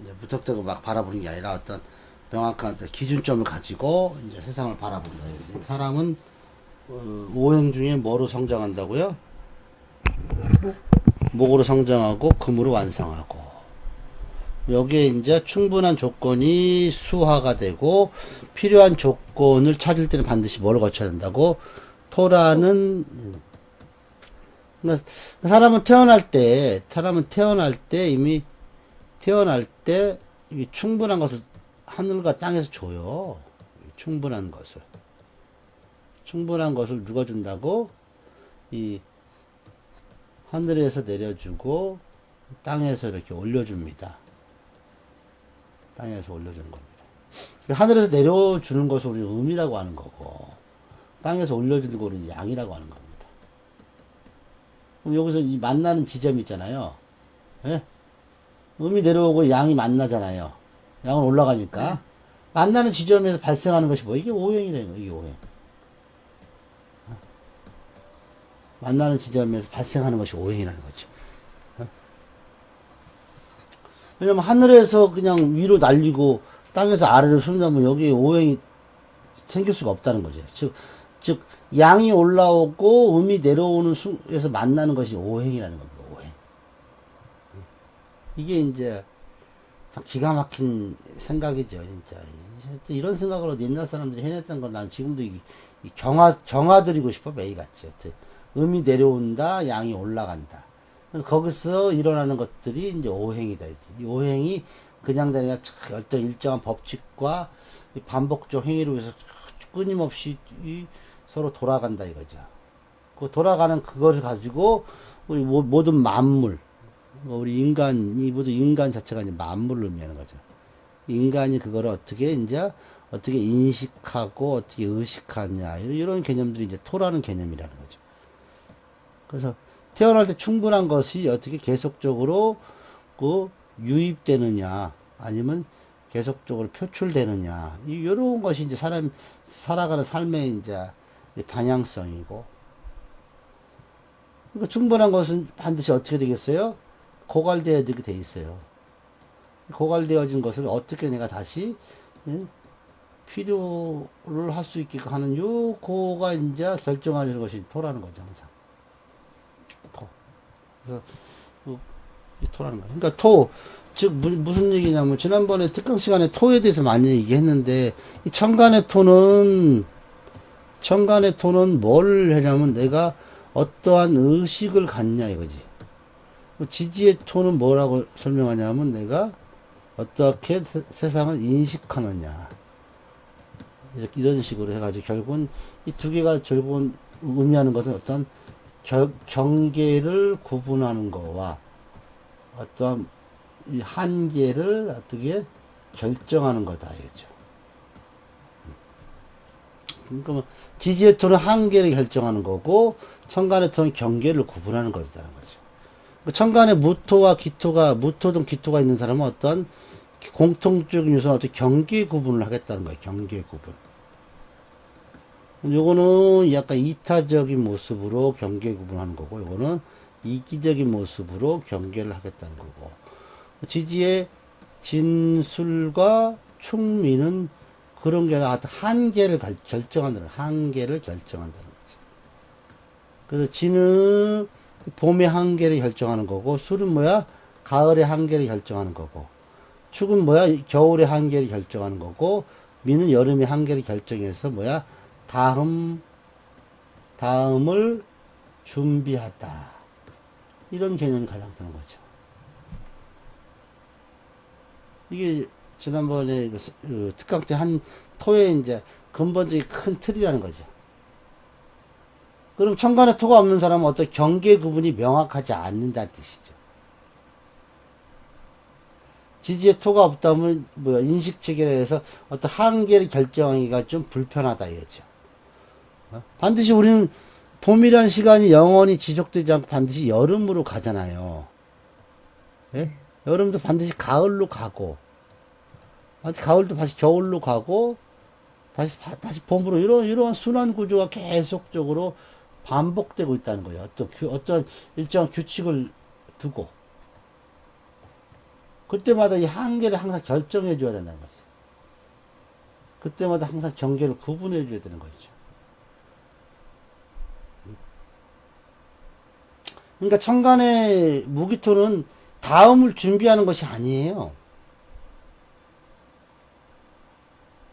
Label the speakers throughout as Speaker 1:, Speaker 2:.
Speaker 1: 이제 무턱대고 막 바라보는 게 아니라 어떤 명확한 기준점을 가지고 이제 세상을 바라본다. 사람은 오행 중에 뭐로 성장한다고요? 목으로 성장하고 금으로 완성하고. 여기에 이제 충분한 조건이 수화가 되고 필요한 조건을 찾을 때는 반드시 뭐를 거쳐야 된다고? 토라는 그러니까 사람은 태어날 때 이미 태어날 때 이미 충분한 것을 하늘과 땅에서 줘요. 충분한 것을 누가 준다고? 이 하늘에서 내려주고 땅에서 이렇게 올려줍니다. 땅에서 올려주는 겁니다. 하늘에서 내려주는 것을 우리는 음이라고 하는 거고, 땅에서 올려주는 것을 우리는 양이라고 하는 겁니다. 그럼 여기서 이 만나는 지점이 있잖아요. 예? 음이 내려오고 양이 만나잖아요. 양은 올라가니까. 만나는 지점에서 발생하는 것이 뭐? 이게 오행이라는 거예요, 이게 오행. 만나는 지점에서 발생하는 것이 오행이라는 거죠. 왜냐면 하늘에서 그냥 위로 날리고 땅에서 아래로 쏜다면 여기에 오행이 생길 수가 없다는 거죠. 즉 양이 올라오고 음이 내려오는 수에서 만나는 것이 오행이라는 겁니다. 오행. 이게 이제 참 기가 막힌 생각이죠, 진짜. 이런 생각으로 옛날 사람들이 해냈던 건 난 지금도 경화드리고 싶어, 매일같이. 음이 내려온다, 양이 올라간다. 그래서 거기서 일어나는 것들이 이제 오행이다. 이 오행이 그냥 다니가 어떤 일정한 법칙과 반복적 행위로 해서 끊임없이 서로 돌아간다 이거죠. 그 돌아가는 그것을 가지고 우리 모든 만물, 우리 인간이 모두 인간 자체가 이제 만물을 의미하는 거죠. 인간이 그거를 어떻게 인식하고 어떻게 의식하냐 이런 개념들이 이제 토라는 개념이라는 거죠. 그래서 태어날 때 충분한 것이 어떻게 계속적으로 유입되느냐 아니면 계속적으로 표출되느냐 이런 것이 이제 사람 살아가는 삶의 이제 방향성이고, 그러니까 충분한 것은 반드시 어떻게 되겠어요? 고갈되어지게 돼 있어요. 고갈되어진 것을 어떻게 내가 다시 필요를 할 수 있게끔 하는 요거가 이제 결정하는 것이 토라는 거죠, 항상. 토. 그래서 이 토라는 거예요. 그러니까 즉 무슨 얘기냐면 지난번에 특강 시간에 토에 대해서 많이 얘기했는데 이 천간의 토는 뭘 하냐면 내가 어떠한 의식을 갖냐 이거지. 지지의 토는 뭐라고 설명하냐면 내가 어떻게 세상을 인식하느냐 이런 식으로 해가지고 결국은 이 두 개가 결국은 의미하는 것은 어떤 경계를 구분하는 거와 어떤 이 한계를 어떻게 결정하는 거다 이거죠. 그러니까 뭐 지지의 토는 한계를 결정하는 거고 천간의 토는 경계를 구분하는 거다는 거죠. 천간에 무토든 기토가 있는 사람은 어떤 공통적인 요소는 어떤 경계 구분을 하겠다는 거예요. 경계 구분. 요거는 약간 이타적인 모습으로 경계 구분하는 거고, 요거는 이기적인 모습으로 경계를 하겠다는 거고, 지지의 진술과 충미는 그런 게 아니라 한계를 결정한다는 거죠. 그래서 진은 봄의 한계를 결정하는 거고, 술은 뭐야? 가을의 한계를 결정하는 거고, 축은 뭐야? 겨울의 한계를 결정하는 거고, 미는 여름의 한계를 결정해서 뭐야? 다음을 준비하다. 이런 개념이 가장 드는 거죠. 이게 지난번에 특강 때 한 토의 이제 근본적인 큰 틀이라는 거죠. 그럼 천간에 토가 없는 사람은 어떤 경계 구분이 명확하지 않는다는 뜻이죠. 지지에 토가 없다면 뭐야 인식 체계에서 어떤 한계를 결정하기가 좀 불편하다 이거죠. 반드시 우리는 봄이란 시간이 영원히 지속되지 않고 반드시 여름으로 가잖아요. 예? 여름도 반드시 가을로 가고, 가을도 다시 겨울로 가고, 다시 봄으로 이러한 순환 구조가 계속적으로 반복되고 있다는 거예요. 어떤 일정한 규칙을 두고. 그때마다 이 한계를 항상 결정해 줘야 된다는 거지. 그때마다 항상 경계를 구분해 줘야 되는 거죠. 그러니까 천간의 무기토는 다음을 준비하는 것이 아니에요.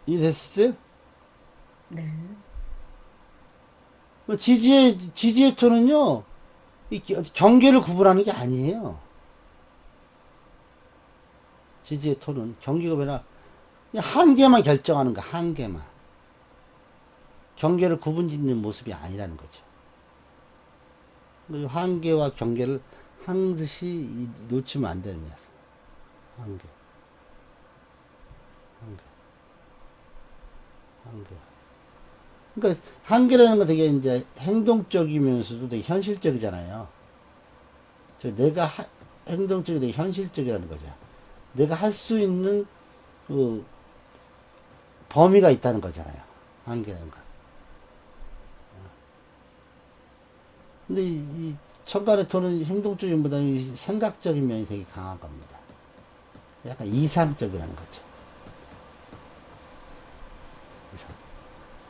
Speaker 1: 이해됐어요?
Speaker 2: 네.
Speaker 1: 지지의 토는요, 경계를 구분하는 게 아니에요. 지지의 토는 경계가 뭐냐, 그냥 한계만 결정하는 거야, 한계만. 경계를 구분 짓는 모습이 아니라는 거죠. 한계와 경계를 항듯이 놓치면 안 되는 거야. 한계. 한계. 한계. 그러니까 한계라는 건 되게 이제 행동적이면서도 되게 현실적이잖아요. 내가 행동적이 되게 현실적이라는 거죠. 내가 할 수 있는 그 범위가 있다는 거잖아요. 한계라는 거. 근데 이 천간의 토는 행동적인보다는 생각적인 면이 되게 강한 겁니다. 약간 이상적이라는 거죠.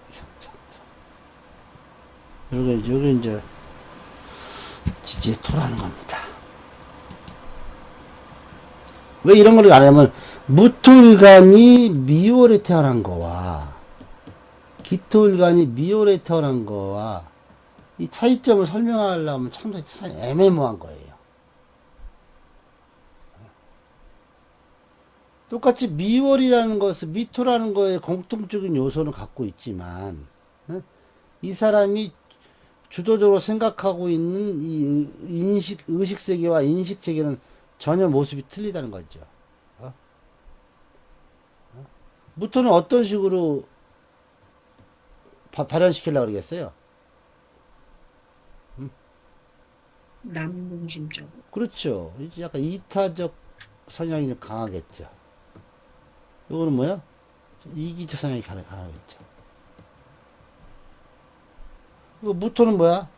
Speaker 1: 이상적. 요게 이제 지지의 토라는 겁니다. 왜 이런 걸 안 하냐면, 무토일간이 미월에 태어난 거와, 기토일간이 미월에 태어난 거와, 이 차이점을 설명하려면 참 애매모호한 거예요. 똑같이 미월이라는 것은, 미토라는 거에 공통적인 요소는 갖고 있지만, 이 사람이 주도적으로 생각하고 있는 이 의식세계와 인식세계는 전혀 모습이 틀리다는 거죠. 무토는 어떤 식으로 발현시키려고 그러겠어요?
Speaker 2: 남중심적으로.
Speaker 1: 그렇죠. 이제 약간 이타적 성향이 강하겠죠. 이거는 뭐야? 이기적 성향이 강하겠죠. 무토는 뭐야?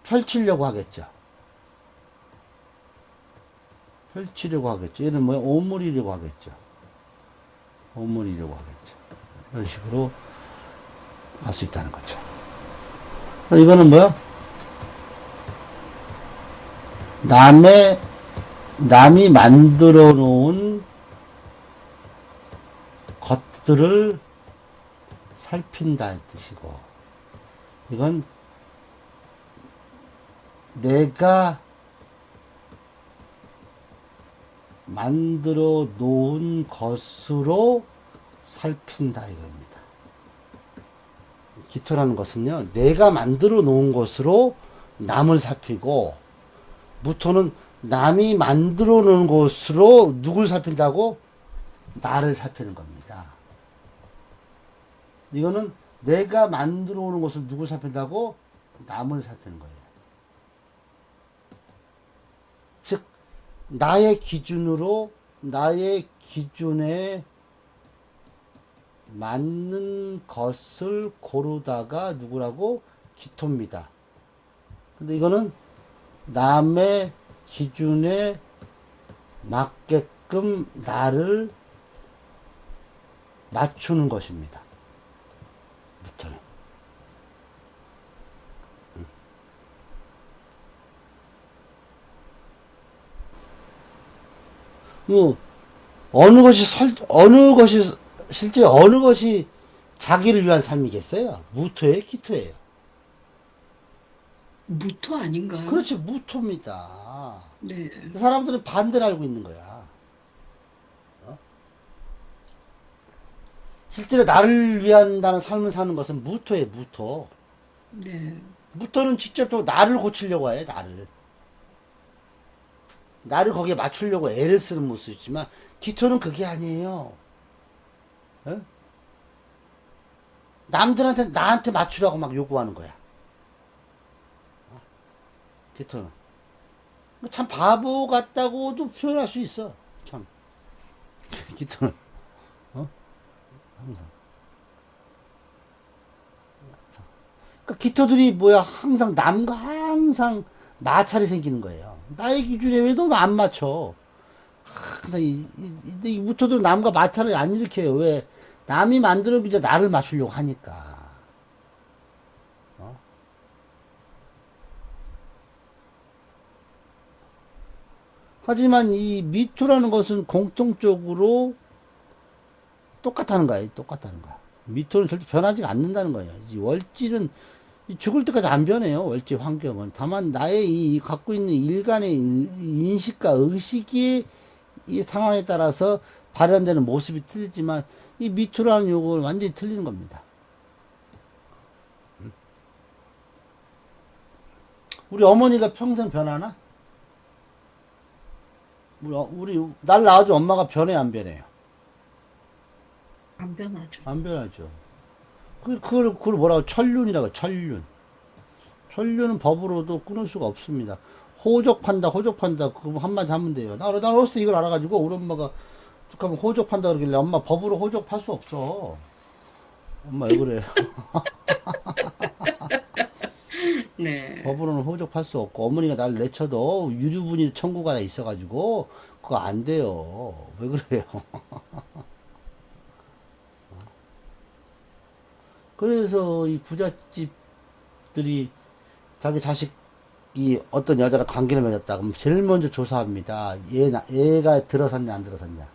Speaker 1: 펼치려고 하겠죠. 펼치려고 하겠죠. 얘는 뭐야? 오므리려고 하겠죠. 오므리려고 하겠죠. 이런 식으로 갈 수 있다는 거죠. 이거는 뭐야? 남이 만들어 놓은 것들을 살핀다는 뜻이고, 이건 내가 만들어 놓은 것으로 살핀다 이겁니다. 기토라는 것은요, 내가 만들어 놓은 것으로 남을 살피고, 무토는 남이 만들어 놓은 것으로 누굴 살핀다고? 나를 살피는 겁니다. 이거는 내가 만들어 놓은 것을 누굴 살핀다고? 남을 살피는 거예요. 즉, 나의 기준으로, 나의 기준에 맞는 것을 고르다가 누구라고? 기토입니다. 근데 이거는 남의 기준에 맞게끔 나를 맞추는 것입니다. 무토는. 뭐, 실제 어느 것이 자기를 위한 삶이겠어요? 무토예요? 기토예요?
Speaker 2: 무토 아닌가요?
Speaker 1: 그렇지, 무토입니다.
Speaker 2: 네.
Speaker 1: 사람들은 반대를 알고 있는 거야. 실제로 나를 위한다는 삶을 사는 것은 무토예요, 무토.
Speaker 2: 네.
Speaker 1: 무토는 직접적으로 나를 고치려고 해, 나를. 나를 거기에 맞추려고 애를 쓰는 모습이지만, 기토는 그게 아니에요. 어? 남들한테 나한테 맞추라고 막 요구하는 거야. 기토는. 참 바보 같다고도 표현할 수 있어. 참. 기토는. 항상. 그러니까 기토들이 뭐야? 항상 남과 항상 마찰이 생기는 거예요. 나의 기준에 왜 너 안 맞춰? 항상 이 무토들은 남과 마찰을 안 일으켜요. 왜? 남이 만들어 이제 나를 맞추려고 하니까. 어? 하지만 이 미토라는 것은 공통적으로 똑같다는 거야. 똑같다는 거야. 미토는 절대 변하지 않는다는 거예요. 이 월질은 죽을 때까지 안 변해요. 월질 환경은. 다만 나의 이 갖고 있는 일간의 인식과 의식이 이 상황에 따라서 발현되는 모습이 틀리지만 이 미토라는 요거는 완전히 틀리는 겁니다. 우리 어머니가 평생 변하나? 날 낳아준 엄마가 변해 안 변해요?
Speaker 2: 안 변하죠.
Speaker 1: 안 변하죠. 그걸 뭐라고 천륜이라고 천륜. 천륜은 법으로도 끊을 수가 없습니다. 호족판다 그거 한마디 하면 돼요. 난 어렸을 때 이걸 알아가지고 우리 엄마가 하면 호족판다 그러길래 엄마 법으로 호족할 수 없어. 엄마 왜 그래?
Speaker 2: 네.
Speaker 1: 법으로는 호족할 수 없고 어머니가 날 내쳐도 유류분이 청구가 있어가지고 그거 안 돼요. 왜 그래요? 그래서 이 부잣집들이 자기 자식이 어떤 여자랑 관계를 맺었다 그러면 제일 먼저 조사합니다. 애가 들어섰냐 안 들어섰냐.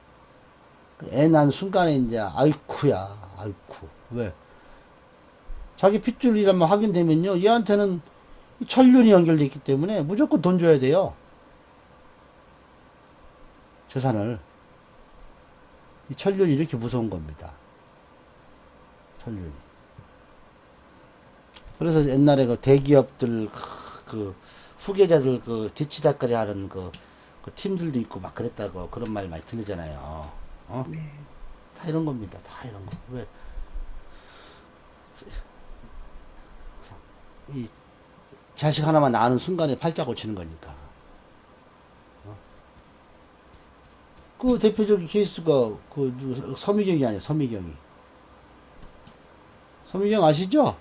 Speaker 1: 애 난 순간에 이제 아이쿠야 아이쿠. 왜? 자기 핏줄이라면 확인되면요 얘한테는 천륜이 연결돼 있기 때문에 무조건 돈 줘야 돼요. 재산을. 이 천륜이 이렇게 무서운 겁니다. 천륜이. 그래서 옛날에 그 대기업들 그 후계자들 그 뒤치다거리 하는 그 팀들도 있고 막 그랬다고 그런 말 많이 들리잖아요. 어?
Speaker 2: 네.
Speaker 1: 다 이런 겁니다. 다 이런 거. 왜? 이 자식 하나만 낳는 순간에 팔자고 치는 거니까. 그 대표적인 케이스가 서미경이 아니야. 서미경이. 서미경 아시죠?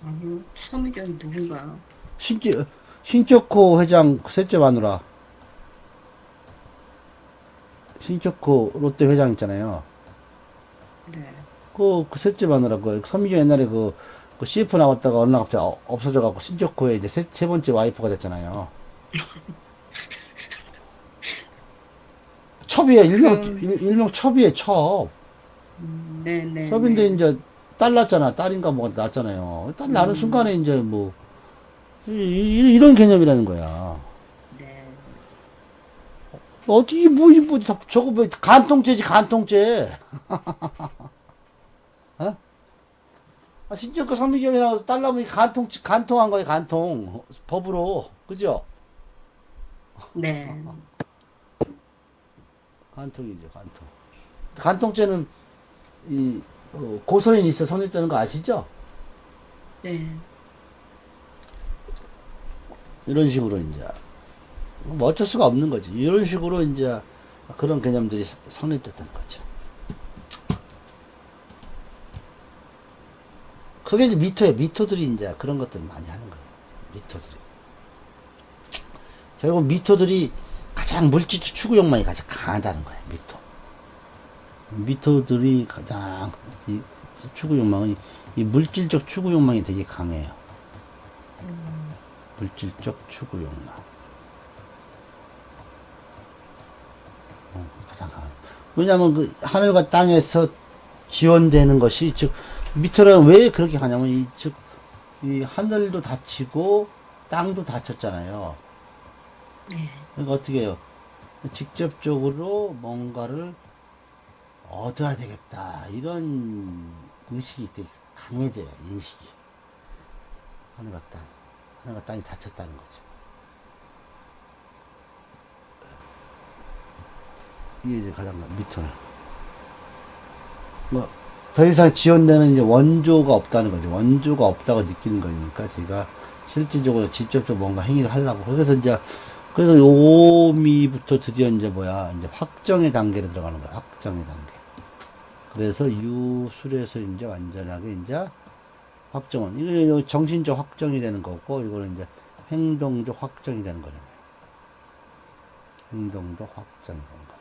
Speaker 2: 아니, 서미경이 누군가요?
Speaker 1: 신격호 회장 셋째 마누라. 신격호 롯데 회장 있잖아요.
Speaker 2: 네.
Speaker 1: 그 셋째 마누라. 서미경 옛날에 그 CF 나왔다가 어느 날 갑자기 없어져갖고 신격호의 이제 세 번째 와이프가 됐잖아요. 첩이에요. 일명 첩이에요, 첩.
Speaker 2: 네네.
Speaker 1: 첩인데
Speaker 2: 네.
Speaker 1: 이제 딸 낳았잖아. 딸인가 뭐가 낳았잖아요. 딸 낳는 순간에 이제 뭐, 이런 개념이라는 거야.
Speaker 2: 네.
Speaker 1: 어디, 저거 뭐, 간통죄지, 간통죄. 어? 심지어 그 성미경이 나와서 딸 낳으면 간통한 거예요, 간통. 법으로. 그죠?
Speaker 2: 네.
Speaker 1: 간통이죠, 간통. 간통죄는, 고소인이 있어 성립되는 거 아시죠?
Speaker 2: 네.
Speaker 1: 이런 식으로 이제. 뭐 어쩔 수가 없는 거지. 이런 식으로 이제 그런 개념들이 성립됐다는 거죠. 그게 이제 미토들이 이제 그런 것들을 많이 하는 거예요. 미토들이. 결국 미토들이 가장 물질적 추구 욕망이 가장 강하다는 거예요. 미토들이 가장 추구 욕망은 이 물질적 추구 욕망이 되게 강해요. 물질적 추구 욕망. 가장 강해요. 왜냐하면 그 하늘과 땅에서 지원되는 것이 즉 미토는 왜 그렇게 가냐면 이 하늘도 닫히고 땅도 닫혔잖아요.
Speaker 2: 네.
Speaker 1: 그러니까 어떻게 해요? 직접적으로 뭔가를 얻어야 되겠다 이런 의식이 되게 강해져요. 인식이. 하늘과 땅이 닫혔다는 거죠. 이게 이제 가장 미토는 뭐 더 이상 지원되는 이제 원조가 없다는 거죠. 원조가 없다고 느끼는 거니까 제가 실질적으로 직접적으로 뭔가 행위를 하려고. 그래서 오미부터 드디어 이제 이제 확정의 단계로 들어가는 거야. 확정의 단계. 그래서 유술에서 이제 완전하게 이제 확정은, 이게 정신적 확정이 되는 거고, 이거는 이제 행동적 확정이 되는 거잖아요. 행동도 확정이 된 겁니다.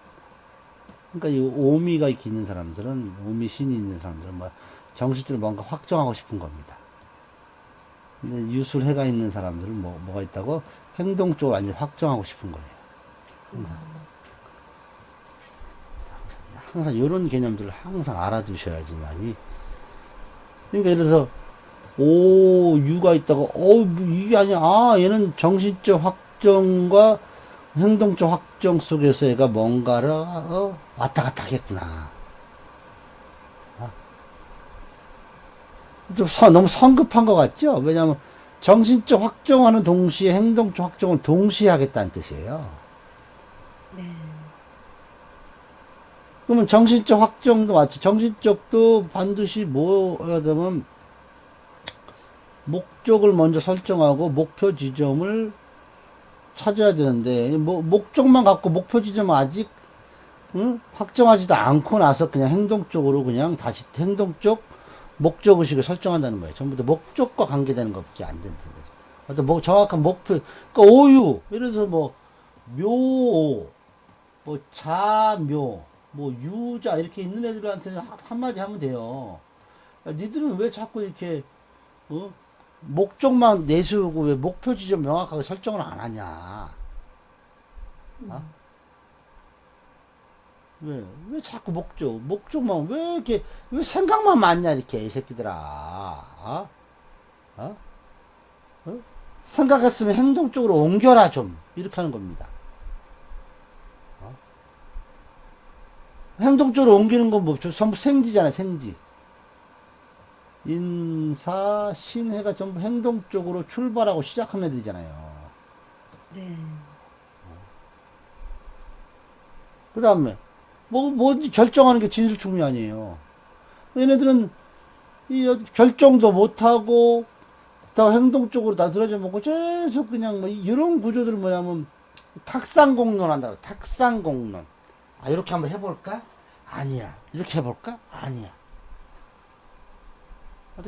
Speaker 1: 그러니까 이 오미가 있는 사람들은, 오미 신이 있는 사람들은 뭐 정신적으로 뭔가 확정하고 싶은 겁니다. 근데 유술해가 있는 사람들은 뭐가 있다고? 행동 쪽으로 완전 확정하고 싶은 거예요. 항상 이런 개념들을 항상 알아두셔야지만이. 그러니까 예를 들어서 오유가 있다고 이게 아니야. 아, 얘는 정신적 확정과 행동적 확정 속에서 얘가 뭔가를 왔다 갔다 하겠구나. 좀 너무 성급한 것 같죠? 왜냐하면 정신적 확정하는 동시에 행동적 확정을 동시에 하겠다는 뜻이에요.
Speaker 2: 네.
Speaker 1: 그러면 정신적 확정도 마치 정신적도 반드시 뭐여야 되면 목적을 먼저 설정하고 목표 지점을 찾아야 되는데 목적만 갖고 목표 지점 아직 확정하지도 않고 나서 그냥 행동적으로 그냥 다시 행동적 목적의식을 설정한다는 거예요. 전부 다 목적과 관계되는 것밖에 안 된다는 거죠. 어떤 정확한 목표, 그러니까 오유, 예를 들어서 묘, 자묘, 유자, 이렇게 있는 애들한테는 한마디 하면 돼요. 야, 니들은 왜 자꾸 이렇게, 목적만 내세우고 왜 목표 지점 명확하게 설정을 안 하냐? 왜 자꾸 목적만, 왜 이렇게, 왜 생각만 많냐, 이렇게, 이 새끼들아. 어? 어? 어? 생각했으면 행동 쪽으로 옮겨라, 좀. 이렇게 하는 겁니다. 행동 쪽으로 옮기는 건 뭐, 전부 생지잖아요, 생지. 인사, 신해가 전부 행동 쪽으로 출발하고 시작하는 애들이잖아요.
Speaker 2: 네.
Speaker 1: 그 다음에, 뭐든지 결정하는 게 진술충이 아니에요. 얘네들은 결정도 못하고, 다 행동 쪽으로 다 들어져 먹고, 계속 그냥 이런 구조들은 뭐냐면, 탁상공론 한다고, 탁상공론. 아, 이렇게 한번 해볼까? 아니야. 이렇게 해볼까? 아니야.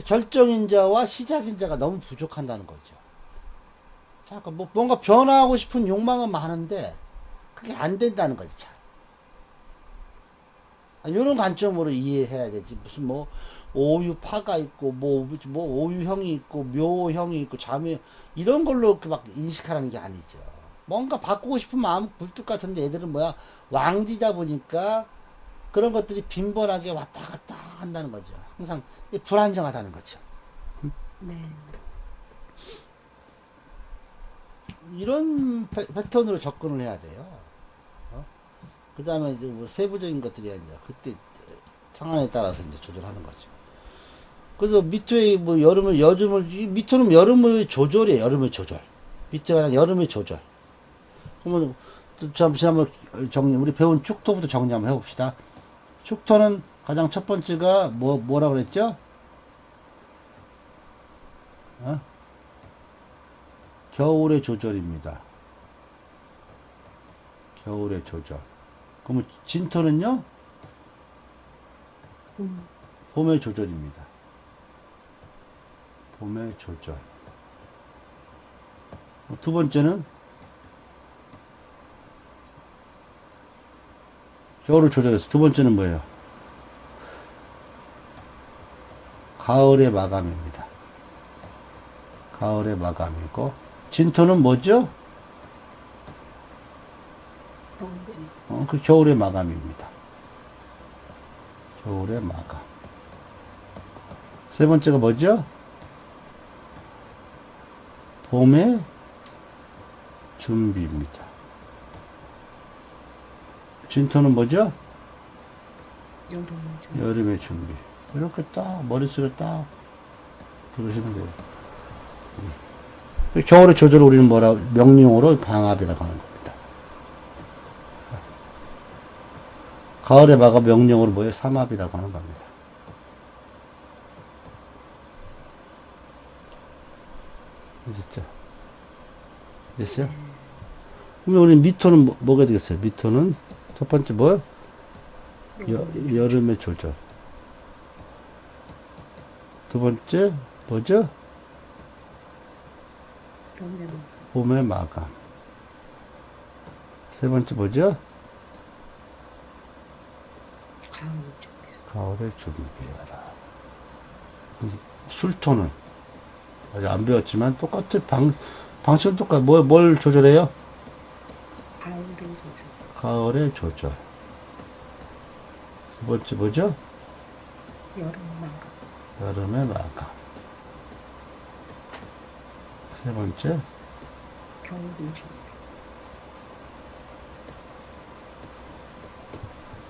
Speaker 1: 결정인자와 시작인자가 너무 부족한다는 거죠. 자꾸 뭔가 변화하고 싶은 욕망은 많은데, 그게 안 된다는 거지, 잘. 이런 관점으로 이해해야 되지. 무슨 오유파가 있고, 오유형이 있고, 묘형이 있고, 자묘, 이런 걸로 막 인식하라는 게 아니죠. 뭔가 바꾸고 싶은 마음 굴뚝 같은데 애들은 왕지다 보니까 그런 것들이 빈번하게 왔다 갔다 한다는 거죠. 항상 불안정하다는 거죠.
Speaker 2: 네.
Speaker 1: 이런 패턴으로 접근을 해야 돼요. 그 다음에 이제 세부적인 것들이 아니라 그때 상황에 따라서 이제 조절하는 거죠. 그래서 미토의 미토는 여름의 조절이에요. 여름의 조절. 미토가 그냥 여름의 조절. 그러면 지난번 우리 배운 축토부터 정리 한번 해봅시다. 축토는 가장 첫 번째가 뭐라 그랬죠? 겨울의 조절입니다. 겨울의 조절. 그러면 진토는요? 봄의 조절입니다. 봄의 조절. 두 번째는 겨울을 조절해서 두 번째는 뭐예요? 가을의 마감입니다. 가을의 마감이고 진토는 뭐죠? 그 겨울의 마감입니다. 겨울의 마감. 세 번째가 뭐죠? 봄의 준비입니다. 진토는 뭐죠? 여름의 준비. 이렇게 딱 머릿속에 딱 들으시면 돼요. 겨울의 조절을 우리는 명령어로 방압이라고 하는 겁니다. 가을의 마감 명령어로 뭐예요? 삼압이라고 하는 겁니다. 됐죠? 됐어요? 그러면 우리 미토는 뭐가 되겠어요? 미토는 첫 번째 뭐요? 여름의 조절. 두 번째 뭐죠? 봄의 마감. 세 번째 뭐죠?
Speaker 2: 가을 준비.
Speaker 1: 가을에 준비해라. 술토는 아직 안 배웠지만 똑같은 방식은 똑같아. 뭘 조절해요?
Speaker 2: 가을을 조절.
Speaker 1: 가을의 조절. 두 번째 뭐죠?
Speaker 2: 여름 마감.
Speaker 1: 여름의 마감. 세 번째
Speaker 2: 겨울을 준비.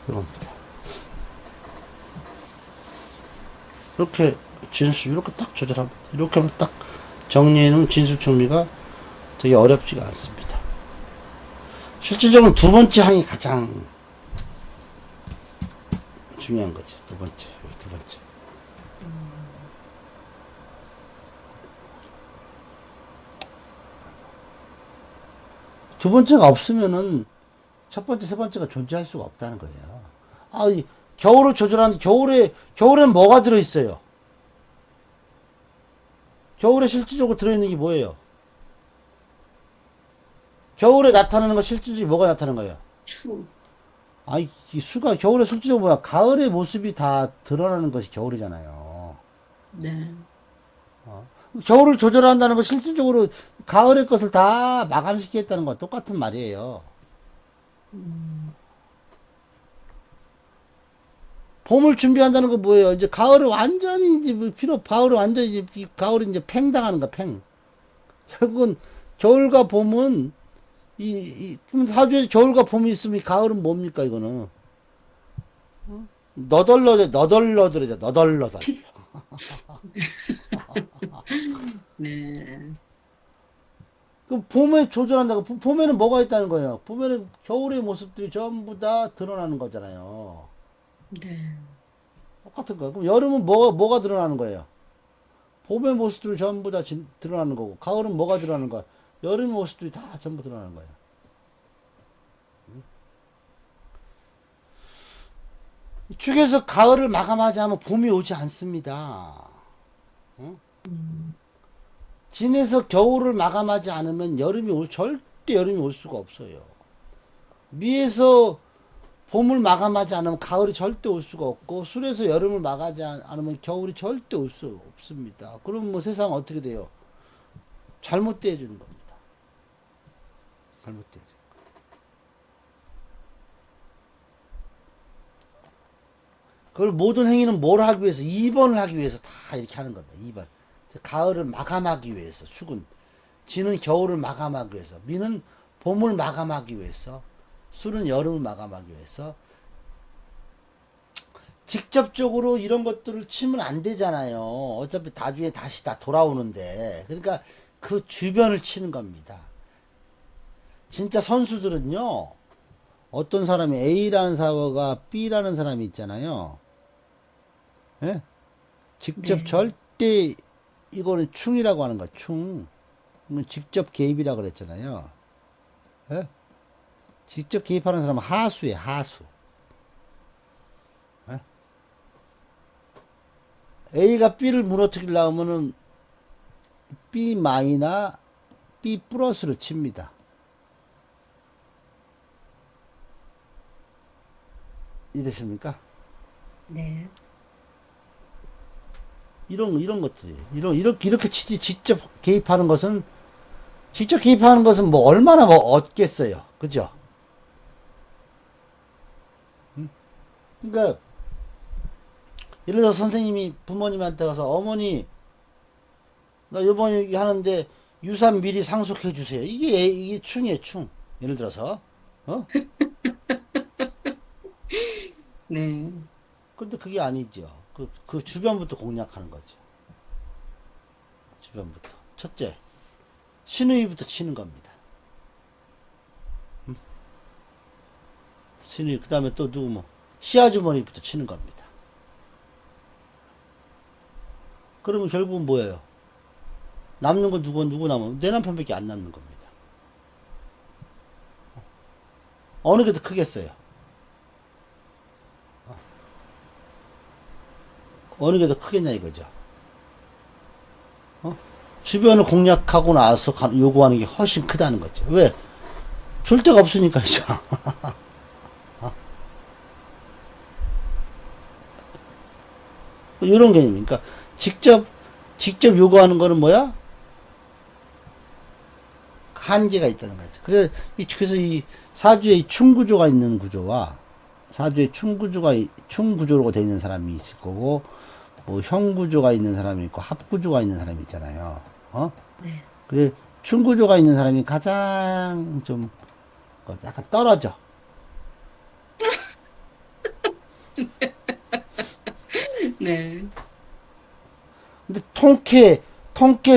Speaker 1: 이겁니다. 이렇게 진수 이렇게 딱 조절하면 이렇게 하면 딱 정리해놓은 진수 정리가 되게 어렵지가 않습니다. 실질적으로 두 번째 항이 가장 중요한 거죠. 두 번째, 여기 두 번째. 두 번째가 없으면은 첫 번째, 세 번째가 존재할 수가 없다는 거예요. 아, 이 겨울을 조절하는 겨울엔 뭐가 들어있어요? 겨울에 실질적으로 들어있는 게 뭐예요? 겨울에 나타나는 거 실질적으로 뭐가 나타나는 거예요?
Speaker 2: 추.
Speaker 1: 아이, 이 수가 겨울에 실질적으로 뭐야? 가을의 모습이 다 드러나는 것이 겨울이잖아요.
Speaker 2: 네.
Speaker 1: 겨울을 조절한다는 건 실질적으로 가을의 것을 다 마감시키겠다는 건 똑같은 말이에요. 봄을 준비한다는 건 뭐예요? 이제 가을을 완전히 이제 뭐 가을을 완전히 가을이 이제 팽당하는 거야, 팽. 결국은 겨울과 봄은 그럼 사주에 겨울과 봄이 있으면 이 가을은 뭡니까, 이거는? 너덜너덜해져, 너덜너덜.
Speaker 2: 네.
Speaker 1: 그 봄에 조절한다고, 봄에는 뭐가 있다는 거예요? 봄에는 겨울의 모습들이 전부 다 드러나는 거잖아요.
Speaker 2: 네.
Speaker 1: 똑같은 거예요. 그럼 여름은 뭐가 드러나는 거예요? 봄의 모습들이 전부 다 드러나는 거고, 가을은 뭐가 드러나는 거야? 여름의 모습들이 다 전부 드러나는 거예요. 축에서 가을을 마감하지 않으면 봄이 오지 않습니다. 응? 진에서 겨울을 마감하지 않으면 절대 여름이 올 수가 없어요. 미에서 봄을 마감하지 않으면 가을이 절대 올 수가 없고, 술에서 여름을 마감하지 않으면 겨울이 절대 올 수 없습니다. 그럼 뭐 세상 어떻게 돼요? 잘못되어 주는 겁니다. 잘못되어 주는 거예요. 그걸 모든 행위는 뭘 하기 위해서? 2번을 하기 위해서 다 이렇게 하는 겁니다. 2번. 가을을 마감하기 위해서. 축은. 지는 겨울을 마감하기 위해서. 미는 봄을 마감하기 위해서. 술은 여름을 마감하기 위해서. 직접적으로 이런 것들을 치면 안 되잖아요. 어차피 나중에 다시 다 돌아오는데. 그러니까 그 주변을 치는 겁니다. 진짜 선수들은요, 어떤 사람이 A라는 사고가 B라는 사람이 있잖아요. 예? 직접
Speaker 2: 네.
Speaker 1: 절대, 이거는 충이라고 하는 거야, 충. 이건 직접 개입이라고 그랬잖아요. 예? 직접 개입하는 사람은 하수예요, 하수. 예? A가 B를 무너뜨리려고 하면은 B 마이나 B 플러스를 칩니다. 이해됐습니까?
Speaker 2: 네.
Speaker 1: 이런 것들이. 이렇게 치지, 직접 개입하는 것은 뭐 얼마나 뭐 얻겠어요. 그죠? 그러니까, 예를 들어서 선생님이 부모님한테 가서, 어머니, 나 요번에 하는데 유산 미리 상속해 주세요. 이게 충이에요, 충. 예를 들어서, 어?
Speaker 2: 네.
Speaker 1: 근데 그게 아니죠. 그 주변부터 공략하는 거죠. 주변부터. 첫째, 신우이부터 치는 겁니다. 신우이, 그 다음에 또 누구 시아주머니부터 치는 겁니다. 그러면 결국은 뭐예요? 남는 건 누구 남으면 내 남편밖에 안 남는 겁니다. 어느 게 더 크겠어요? 어느 게 더 크겠냐 이거죠. 주변을 공략하고 나서 요구하는 게 훨씬 크다는 거죠. 왜? 줄 데가 없으니까, 있잖아. 이런 개념이니까, 직접 요구하는 거는 뭐야? 한계가 있다는 거죠. 그래서 이 사주에 충구조가 있는 구조와 사주에 충구조로 되어 있는 사람이 있을 거고, 뭐 형구조가 있는 사람이 있고 합구조가 있는 사람이 있잖아요. 어?
Speaker 2: 네.
Speaker 1: 그래 충구조가 있는 사람이 가장 좀 약간 떨어져.
Speaker 2: 네.
Speaker 1: 근데 통쾌,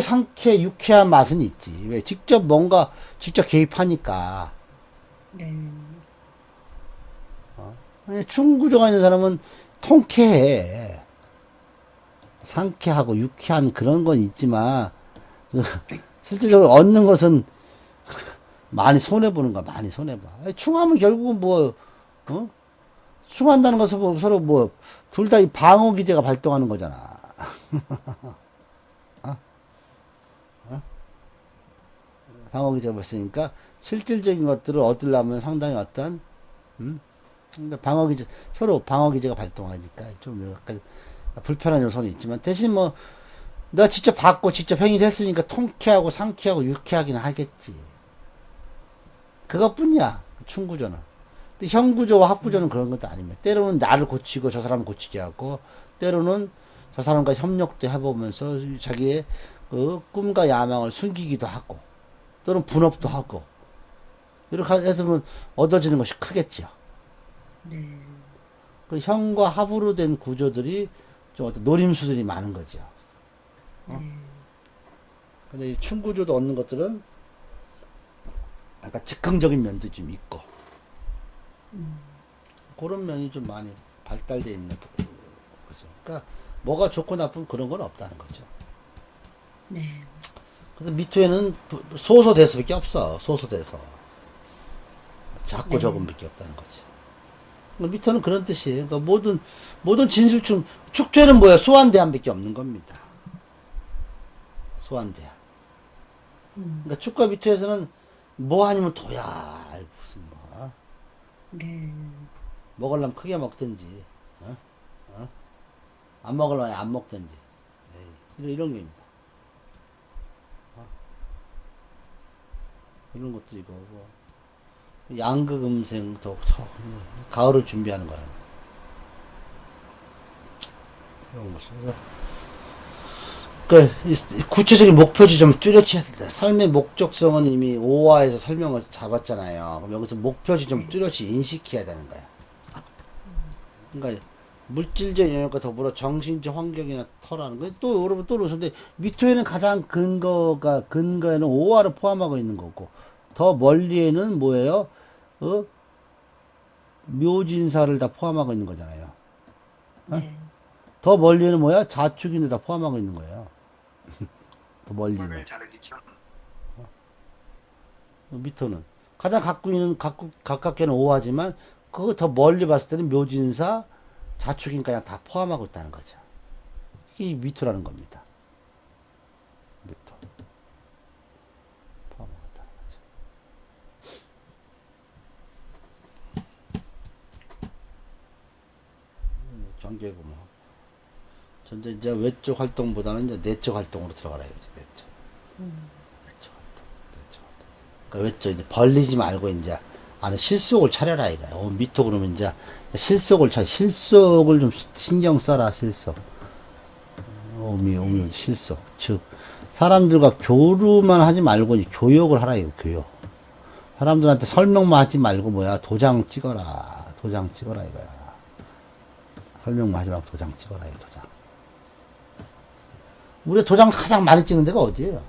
Speaker 1: 상쾌, 유쾌한 맛은 있지. 왜? 직접 개입하니까.
Speaker 2: 네.
Speaker 1: 충구조가 있는 사람은 통쾌해. 상쾌하고 유쾌한 그런 건 있지만, 그 실질적으로 얻는 것은 많이 손해보는 거야, 많이 손해봐. 충하면 결국은 뭐, 어? 충한다는 것은 뭐 서로 뭐, 둘 다 이 방어 기제가 발동하는 거잖아. 방어 기제가 벌으니까 실질적인 것들을 얻으려면 상당히 어떤, 그러니까 방어 기제, 서로 방어 기제가 발동하니까 좀 약간 불편한 요소는 있지만 대신 뭐, 내가 직접 받고 직접 행위를 했으니까 통쾌하고 상쾌하고 유쾌하기는 하겠지. 그것뿐이야. 충구조는. 근데 형구조와 합구조는 그런 것도 아닙니다. 때로는 나를 고치고 저 사람을 고치게 하고, 때로는 저 사람과 협력도 해보면서 자기의 그 꿈과 야망을 숨기기도 하고, 또는 분업도 하고, 이렇게 해서 뭐 얻어지는 것이 크겠죠.
Speaker 2: 네.
Speaker 1: 그 형과 합으로 된 구조들이 좀 어떤 노림수들이 많은 거죠. 근데 이 충구조도 얻는 것들은 약간 즉흥적인 면도 좀 있고, 그런 면이 좀 많이 발달되어 있는 거죠. 그러니까 뭐가 좋고 나쁜 그런 건 없다는 거죠.
Speaker 2: 네.
Speaker 1: 그래서 미토에는 소소대소밖에 없어. 소소대소. 작고
Speaker 2: 네.
Speaker 1: 적음밖에 없다는 거죠. 그러니까 미토는 그런 뜻이에요. 그러니까 모든 진술충, 축퇴는 뭐야? 소환대한밖에 없는 겁니다. 소환대한. 그러니까 축과 미토에서는 뭐 아니면 도야. 무슨 뭐.
Speaker 2: 네.
Speaker 1: 먹으려면 크게 먹든지, 어? 어? 안 먹으려면 안 먹든지. 에이, 이런 게입니다. 이런 것들이 거고. 양극 음생도 가을을 준비하는 거야. 이런 것을. 그 구체적인 목표지 좀 뚜렷해야 된다. 삶의 목적성은 이미 5화에서 설명을 잡았잖아요. 그럼 여기서 목표지 좀 뚜렷이 인식해야 되는 거야. 그러니까 물질적 영역과 더불어 정신적 환경이나 터라는 거. 또 여러분 또 그러는데 미토에는 가장 근거에는 5화를 포함하고 있는 거고, 더 멀리에는 뭐예요? 묘진사를 다 포함하고 있는 거잖아요.
Speaker 2: 네.
Speaker 1: 더 멀리에는 뭐야? 자축인을 다 포함하고 있는 거예요. 더 멀리는. 미토는 가장 가깝게는 5화지만 그거 더 멀리 봤을 때는 묘진사, 자축인까지 다 포함하고 있다는 거죠. 이게 미토라는 겁니다. 미토 포함하고 있다는 거죠. 경계고 뭐 전체 이제 외적 활동보다는 이제 내적 활동으로 들어가라 이거지. 내적 활동, 내적 활동. 그러니까 외적 이제 벌리지 말고 이제 안에 실속을 차려라 이거야. 미토 그러면 이제 실속을 좀 신경 써라. 실속. 오미 실속. 즉 사람들과 교류만 하지 말고 이제 교역을 하라 이거. 교역. 사람들한테 설명만 하지 말고 뭐야, 도장 찍어라. 도장 찍어라 이거야. 설명만 하지 말고 도장 찍어라 이거. 도장. 우리 도장 가장 많이 찍는 데가 어디예요?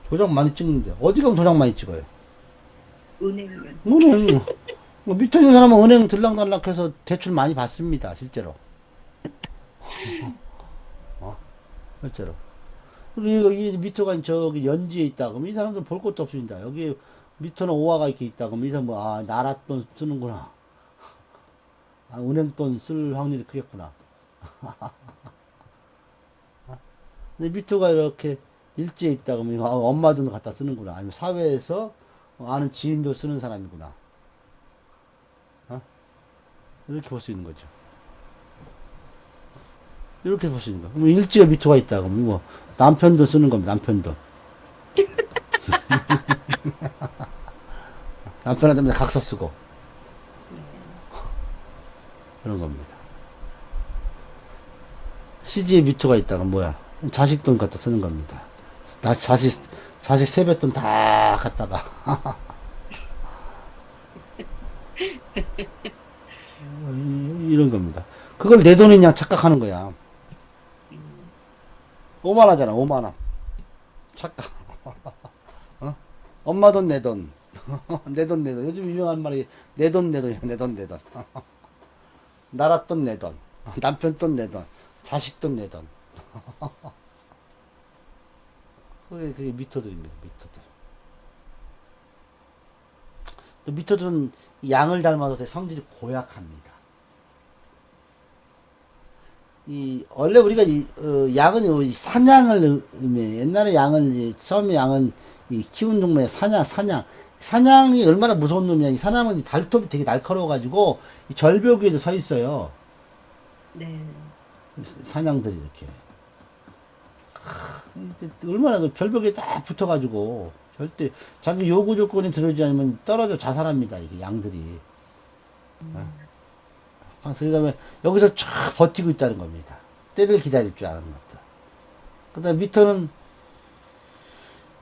Speaker 1: 도장 많이 찍는데 어디 가면 도장 많이 찍어요?
Speaker 2: 은행이면.
Speaker 1: 은행. 뭐 밑에 있는 사람은 은행 들락날락해서 대출 많이 받습니다. 실제로. 실제로. 이 미터가 저기 연지에 있다 그러면 이 사람들 볼 것도 없습니다. 여기 미터는 오화가 이렇게 있다 그러면 이 사람 뭐, 아, 나라 돈 쓰는구나. 아, 은행 돈 쓸 확률이 크겠구나. 근데 미터가 이렇게 일지에 있다 그러면 엄마 돈 갖다 쓰는구나. 아니면 사회에서 아는 지인도 쓰는 사람이구나. 어? 이렇게 볼 수 있는 거죠. 이렇게 볼 수 있는 거. 그럼 일지에 미토가 있다 그러면 뭐 남편 돈 쓰는 겁니다. 남편 돈. 남편한테 각서 쓰고 그런 겁니다. 시지에 미토가 있다가 뭐야? 자식 돈 갖다 쓰는 겁니다. 나 자식 세뱃돈 다 갖다가 이런 겁니다. 그걸 내 돈이냐 착각하는 거야. 오만하잖아, 오만함. 착각. 어? 엄마 돈, 내 돈. 내 돈, 내 돈. 요즘 유명한 말이 내 돈, 내 돈이야, 내 돈, 내 돈. 나라 돈, 내 돈. 남편 돈, 내 돈. 자식 돈, 내 돈. 그게 미토들입니다, 미토들. 또 미토들은 양을 닮아서 되게 성질이 고약합니다. 원래 우리가 양은 사냥을 의미해. 옛날에 양을, 처음에 양은 키운 동네에 사냥이 얼마나 무서운 놈이야. 이 사냥은 발톱이 되게 날카로워가지고, 절벽 위에도 서 있어요.
Speaker 2: 네.
Speaker 1: 사냥들이 이렇게. 얼마나 그 절벽에 딱 붙어가지고, 절대, 자기 요구 조건이 들어오지 않으면 떨어져 자살합니다, 이게 양들이. 그 다음에 여기서 쫙 버티고 있다는 겁니다. 때를 기다릴 줄 아는 것들. 그 다음에 미터는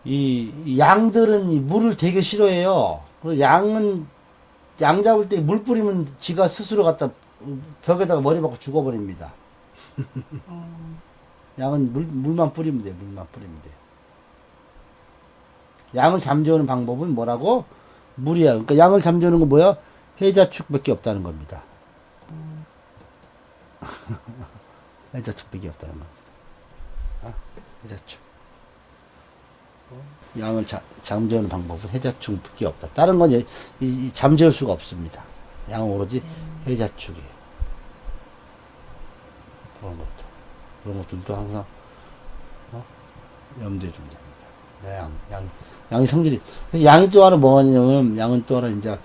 Speaker 1: 이 양들은 이 물을 되게 싫어해요. 그래서 양 잡을 때 물 뿌리면 지가 스스로 갖다 벽에다가 머리 박고 죽어버립니다. 양은 물만 뿌리면 돼, 물만 뿌리면 돼. 양을 잠재우는 방법은 뭐라고? 물이야. 그러니까 양을 잠재우는 건 뭐야? 해자축밖에 없다는 겁니다. 해자축밖에 없다는 겁니다. 해자축. 양을 잠재우는 방법은 해자축밖에 없다. 다른 건 잠재울 수가 없습니다. 양은 오로지 해자축이에요. 그런 것들도 항상 염두에 두면 됩니다. 양이 성질이. 그래서 양이 또 하나 뭐냐면, 양은 또 하나 이제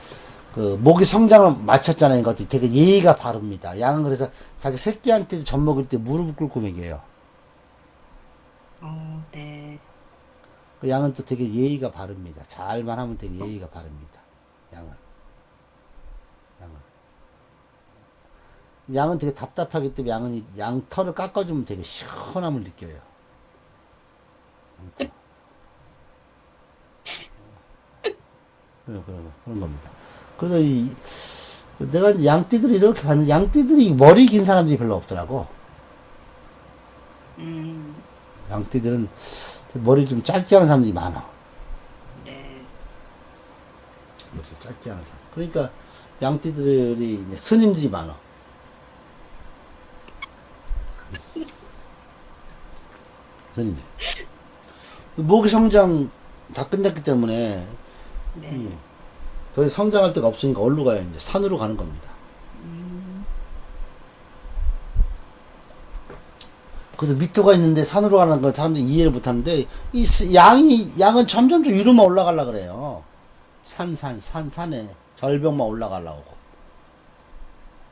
Speaker 1: 그 모기 성장을 맞췄잖아요. 이것도 되게 예의가 바릅니다. 양은 그래서 자기 새끼한테 젖 먹을 때 무릎을 꿇고 먹여요.
Speaker 2: 네.
Speaker 1: 그 양은 또 되게 예의가 바릅니다. 잘만 하면 되게 예의가 바릅니다. 양은 되게 답답하기 때문에 양 털을 깎아주면 되게 시원함을 느껴요. 그런 겁니다. 그래서 내가 양띠들이 이렇게 봤는데, 양띠들이 머리 긴 사람들이 별로 없더라고. 양띠들은 머리 좀 짧게 하는 사람들이 많아.
Speaker 2: 네.
Speaker 1: 머리 짧게 하는 사람. 그러니까 양띠들이 이제 스님들이 많아. 스님들. 모기 성장 다 끝났기 때문에
Speaker 2: 네.
Speaker 1: 더 성장할 데가 없으니까 어디로 가요? 이제 산으로 가는 겁니다. 그래서 미토가 있는데 산으로 가는 걸 사람들이 이해를 못 하는데, 양은 점점 위로만 올라가려 그래요. 산에 절벽만 올라가려고.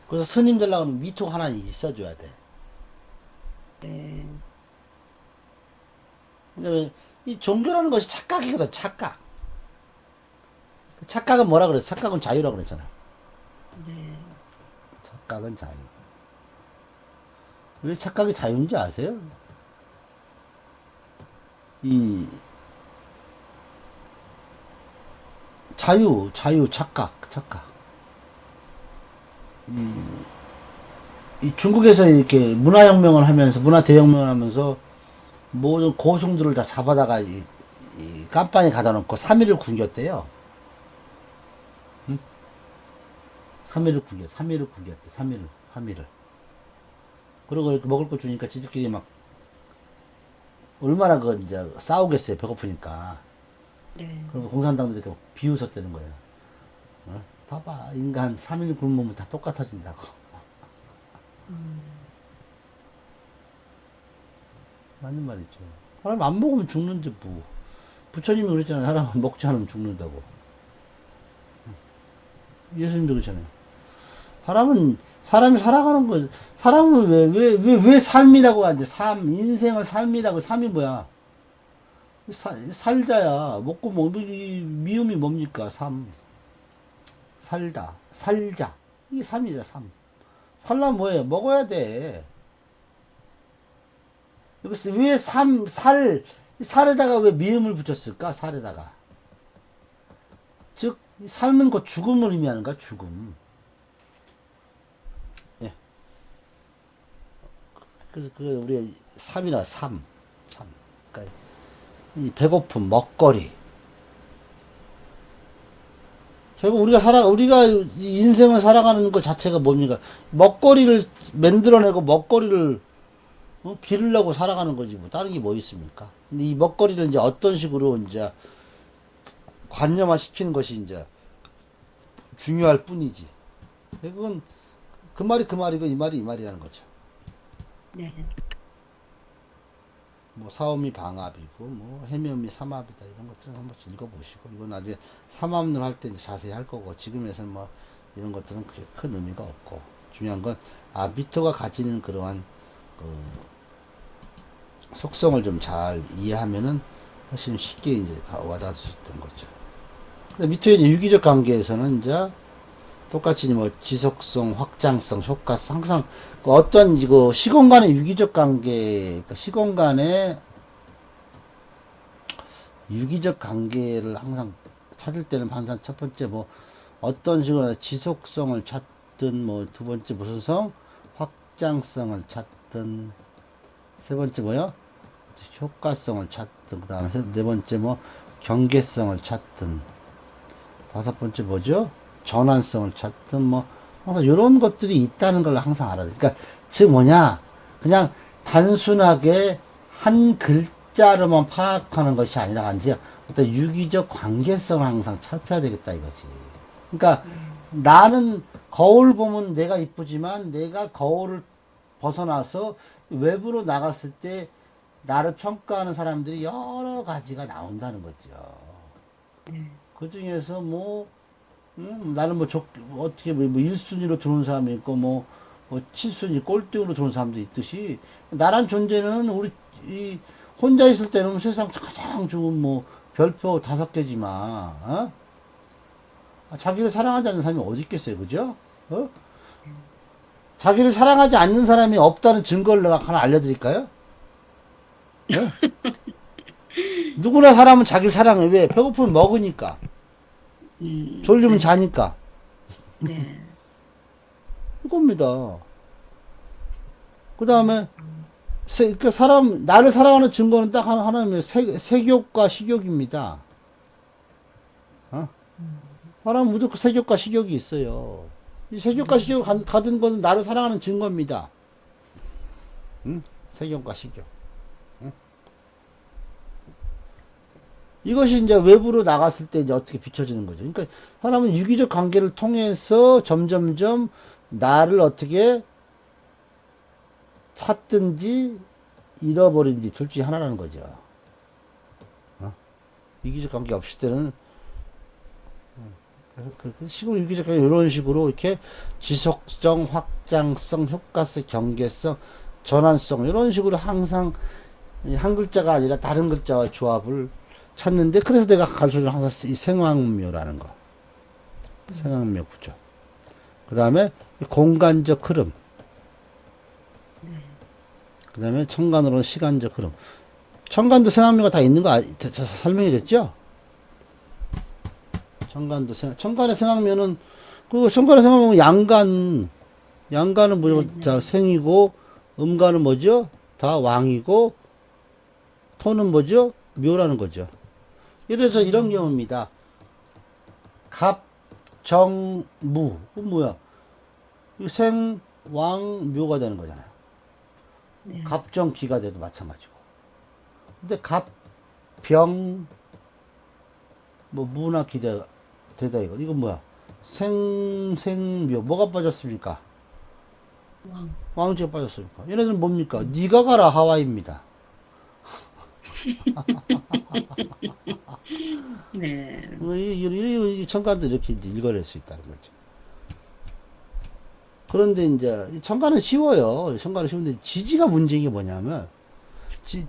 Speaker 1: 그래서 스님 되려면 미토 하나 있어줘야 돼.
Speaker 2: 네.
Speaker 1: 근데 이 종교라는 것이 착각이거든, 착각. 착각은 뭐라 그랬어? 착각은 자유라고 그랬잖아.
Speaker 2: 네.
Speaker 1: 착각은 자유. 왜 착각이 자유인지 아세요? 착각. 이 중국에서 이렇게 문화혁명을 하면서, 문화대혁명을 하면서 모든 고승들을 다 잡아다가 이 깜빵에 가다 놓고 3일을 굶겼대요. 응? 3일을 굶겼대. 3일을. 그러고 이렇게 먹을 거 주니까 지들끼리 막 얼마나 이제 싸우겠어요. 배고프니까.
Speaker 2: 네.
Speaker 1: 그러면 공산당들이 이렇게 비웃었다는 거예요. 어? 봐봐, 인간 3일 굶으면 다 똑같아진다고. 맞는 말이죠. 사람 안 먹으면 죽는데 뭐. 부처님이 그랬잖아요. 사람은 먹지 않으면 죽는다고. 예수님도 그렇잖아요. 사람이 살아가는 거, 사람은 왜 삶이라고 하지? 인생을 삶이라고, 삶이 뭐야? 살자야. 먹고, 미음이 뭡니까? 살자. 이게 삶이자, 삶. 살려면 뭐예요? 먹어야 돼. 여기서 왜 살에다가 왜 미음을 붙였을까? 살에다가. 즉, 삶은 그 죽음을 의미하는 거야, 죽음. 예. 그래서 우리 삶이라 삶. 그러니까 이 배고픔, 먹거리. 결국 우리가 이 인생을 살아가는 것 자체가 뭡니까? 먹거리를 만들어내고 먹거리를 기르려고 살아가는 거지 뭐 다른 게 뭐 있습니까? 근데 이 먹거리를 이제 어떤 식으로 이제 관념화 시키는 것이 이제 중요할 뿐이지. 그건 그 말이고 이 말이 이 말이라는 거죠.
Speaker 2: 네.
Speaker 1: 뭐 사음이 방압이고 뭐 해면이 삼압이다 이런 것들은 한번 읽어보시고 이건 나중에 삼압론 할 때 자세히 할 거고 지금에서는 뭐 이런 것들은 그렇게 큰 의미가 없고 중요한 건 미토가 가지는 그러한 속성을 좀 잘 이해하면은 훨씬 쉽게 이제 와닿을 수 있던 거죠. 근데 미토의 이제 유기적 관계에서는 이제 똑같이 뭐 지속성, 확장성, 효과성 항상 어떤 이거 시공간의 유기적 관계, 그러니까 시공간의 유기적 관계를 항상 찾을 때는 항상 첫 번째 뭐 어떤 식으로 지속성을 찾든 뭐 두 번째 무슨 성, 확장성을 찾든 세 번째 뭐요? 효과성을 찾든 그다음에 네 번째 뭐 경계성을 찾든 다섯 번째 뭐죠? 전환성을 찾든 뭐 항상 이런 것들이 있다는 걸 항상 알아야 돼. 그러니까 즉 뭐냐 그냥 단순하게 한 글자로만 파악하는 것이 아니라 이제 어떤 유기적 관계성을 항상 살펴야 되겠다 이거지. 그러니까 나는 거울 보면 내가 이쁘지만 내가 거울을 벗어나서 외부로 나갔을 때 나를 평가하는 사람들이 여러 가지가 나온다는 거죠. 그 중에서 뭐 나는 뭐 어떻게 뭐 1순위로 들어오는 사람이 있고 뭐 7순위 꼴등으로 들어오는 사람도 있듯이 나란 존재는 우리 혼자 있을 때는 세상 가장 좋은 뭐 별표 5개지만 자기를 사랑하지 않는 사람이 어디 있겠어요, 그죠? 자기를 사랑하지 않는 사람이 없다는 증거를 내가 하나 알려드릴까요? 누구나 사람은 자기를 사랑해. 왜? 배고프면 먹으니까. 졸리면
Speaker 2: 네.
Speaker 1: 자니까.
Speaker 2: 네.
Speaker 1: 이겁니다. 그 다음에, 그러니까 나를 사랑하는 증거는 딱 하나면 색욕과 식욕입니다. 사람은 무조건 색욕과 식욕이 있어요. 이 색욕과 식욕을 가진 것은 나를 사랑하는 증거입니다. 색욕과 식욕. 이것이 이제 외부로 나갔을 때 이제 어떻게 비춰지는 거죠. 그러니까 사람은 유기적 관계를 통해서 점점점 나를 어떻게 찾든지 잃어버린지 둘 중에 하나라는 거죠. 유기적 관계 없을 때는 시공 유기적 관계 이런 식으로 이렇게 지속성, 확장성, 효과성, 경계성, 전환성 이런 식으로 항상 한 글자가 아니라 다른 글자와 조합을 찾는데 그래서 내가 가르쳐주는 항상 이 생황묘라는 거 생황묘 구조 그 다음에 공간적 흐름 그 다음에 천간으로는 시간적 흐름 천간도 생황묘가 다 있는 거 설명이 됐죠? 천간의 생황묘는 천간의 생황묘는 양간은 뭐죠? 자 생이고 음간은 뭐죠? 다 왕이고 토는 뭐죠? 묘라는 거죠. 이래서 이런 경우입니다. 갑, 정, 무. 뭐야? 생, 왕, 묘가 되는 거잖아요. 갑, 정, 기가 돼도 마찬가지고. 근데 갑, 병, 뭐, 무나 기대가 되다 이거. 이건 뭐야? 생, 묘. 뭐가 빠졌습니까? 왕지가 빠졌습니까? 얘네들은 뭡니까? 니가 가라 하와이입니다.
Speaker 2: 네.
Speaker 1: 이 천간도 이렇게 이제 읽어낼 수 있다는 거죠. 그런데 이제 이 천간은 쉬워요. 천간은 쉬운데 지지가 문제인 게 뭐냐면 이제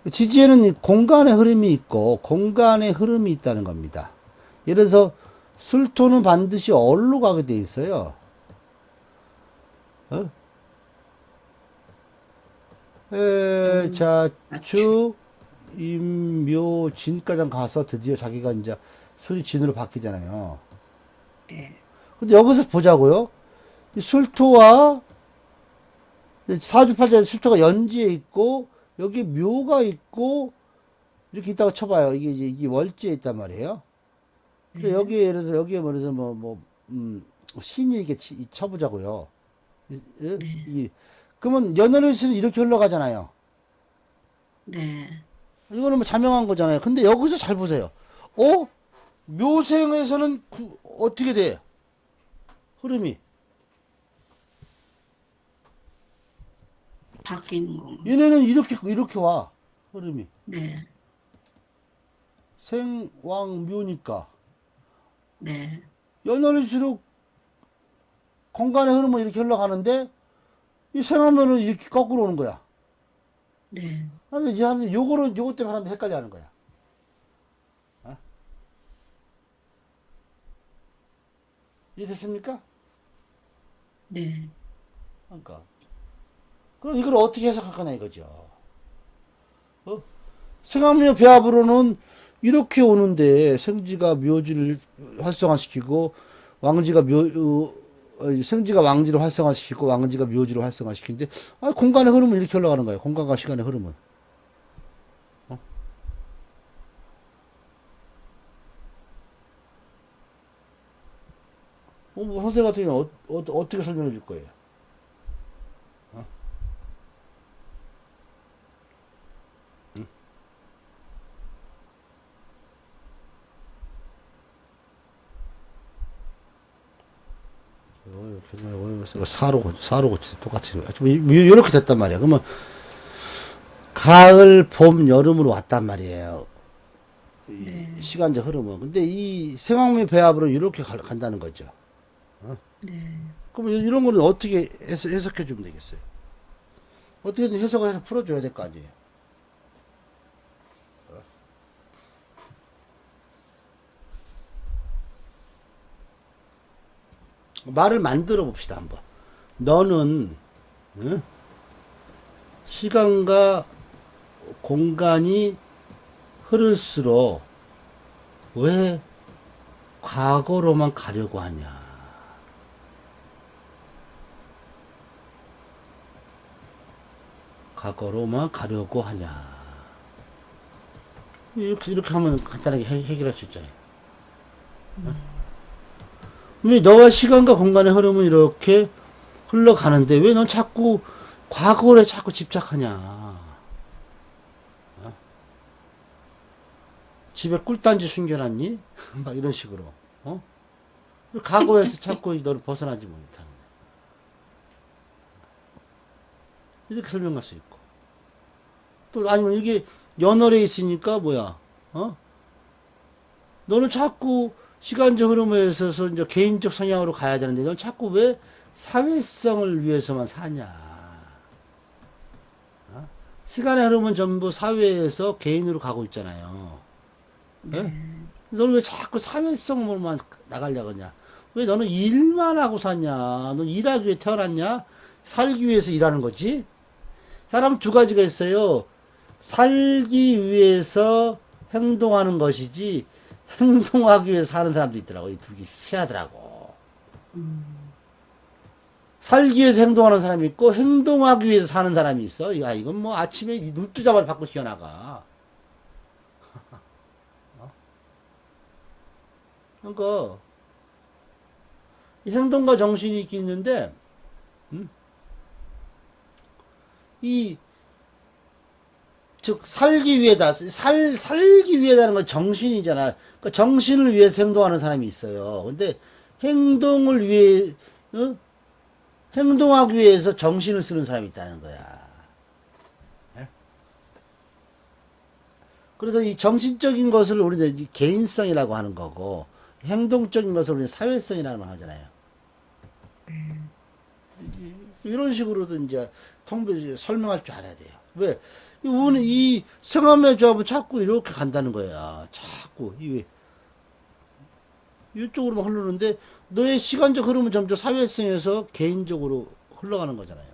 Speaker 1: 지지에는 공간의 흐름이 있고 공간의 흐름이 있다는 겁니다. 예를 들어서 술토는 반드시 얼로 가게 돼 있어요. 어? 자, 주, 임, 묘, 진까지 가서 드디어 자기가 이제 술이 진으로 바뀌잖아요.
Speaker 2: 네.
Speaker 1: 근데 여기서 보자고요. 이 술토와 사주팔자에 술토가 연지에 있고 여기 묘가 있고 이렇게 있다고 쳐봐요. 이게 월지에 있단 말이에요. 근데
Speaker 2: 네.
Speaker 1: 여기에 예를 들어서 여기에 말해서 신이 이렇게 쳐보자고요. 예?
Speaker 2: 네.
Speaker 1: 그러면 연월의 신은 이렇게 흘러가잖아요.
Speaker 2: 네.
Speaker 1: 이거는 뭐 자명한 거잖아요. 근데 여기서 잘 보세요. 묘생에서는 어떻게 돼? 흐름이.
Speaker 2: 바뀌는 거.
Speaker 1: 얘네는 이렇게 와. 흐름이.
Speaker 2: 네.
Speaker 1: 생왕묘니까.
Speaker 2: 네.
Speaker 1: 연월일수록 공간의 흐름은 이렇게 흘러가는데 이 생화면은 이렇게 거꾸로 오는 거야.
Speaker 2: 네.
Speaker 1: 이제 요것 때문에 사람들이 헷갈려 하는 거야. 어? 이해됐습니까?
Speaker 2: 네.
Speaker 1: 그러니까. 그럼 이걸 어떻게 해석할 거냐 이거죠. 생화묘 배합으로는 이렇게 오는데 생지가 묘지를 활성화시키고 왕지가 생지가 왕지를 활성화시키고 왕지가 묘지를 활성화시키는데 공간의 흐름은 이렇게 흘러가는 거예요. 공간과 시간의 흐름은. 뭐 선생 같은 경우는 어떻게 설명해 줄 거예요? 사로 고치 똑같이 이렇게 됐단 말이야. 그러면 가을, 봄, 여름으로 왔단 말이에요.
Speaker 2: 네.
Speaker 1: 시간적 흐름은. 근데 이 생황묘 배합으로 이렇게 간다는 거죠.
Speaker 2: 네.
Speaker 1: 그럼 이런 거는 어떻게 해석해 주면 되겠어요? 어떻게든 해석을 해서 풀어줘야 될 거 아니에요. 말을 만들어 봅시다 한번. 너는 응? 시간과 공간이 흐를수록 왜 과거로만 가려고 하냐? 과거로만 가려고 하냐? 이렇게 하면 간단하게 해결할 수 있잖아요. 왜 너와 시간과 공간의 흐름은 이렇게 흘러가는데 왜 넌 자꾸 과거에 자꾸 집착하냐? 집에 꿀단지 숨겨놨니? 막 이런 식으로. 과거에서 자꾸 너를 벗어나지 못하는. 이렇게 설명할 수 있고. 또 아니면 이게 연월에 있으니까 뭐야? 너는 자꾸 시간적 흐름에 있어서 이제 개인적 성향으로 가야 되는데 넌 자꾸 왜 사회성을 위해서만 사냐? 시간의 흐름은 전부 사회에서 개인으로 가고 있잖아요. 예? 너는 왜 자꾸 사회성으로만 나가려고 하냐? 왜 너는 일만 하고 사냐? 넌 일하기 위해 태어났냐? 살기 위해서 일하는 거지? 사람 두 가지가 있어요. 살기 위해서 행동하는 것이지, 행동하기 위해서 사는 사람도 있더라고. 이 두 개 희한하더라고. 살기 위해서 행동하는 사람이 있고, 행동하기 위해서 사는 사람이 있어. 이건 뭐 아침에 눈 뜨자마자 밖으로 튀어나가. 그러니까, 이 행동과 정신이 있긴 있는데, 이, 즉, 살기 위해다. 살기 위해다는 건 정신이잖아. 그러니까 정신을 위해서 행동하는 사람이 있어요. 근데 행동을 위해, 행동하기 위해서 정신을 쓰는 사람이 있다는 거야. 그래서 이 정신적인 것을 우리는 이 개인성이라고 하는 거고, 행동적인 것을 우리는 사회성이라고 하잖아요. 이런 식으로도 이제 설명할 줄 알아야 돼요. 왜? 우는 이 생활의 조합은 자꾸 이렇게 간다는 거야. 자꾸 이쪽으로만 흐르는데 너의 시간적 흐름은 점점 사회성에서 개인적으로 흘러가는 거잖아요.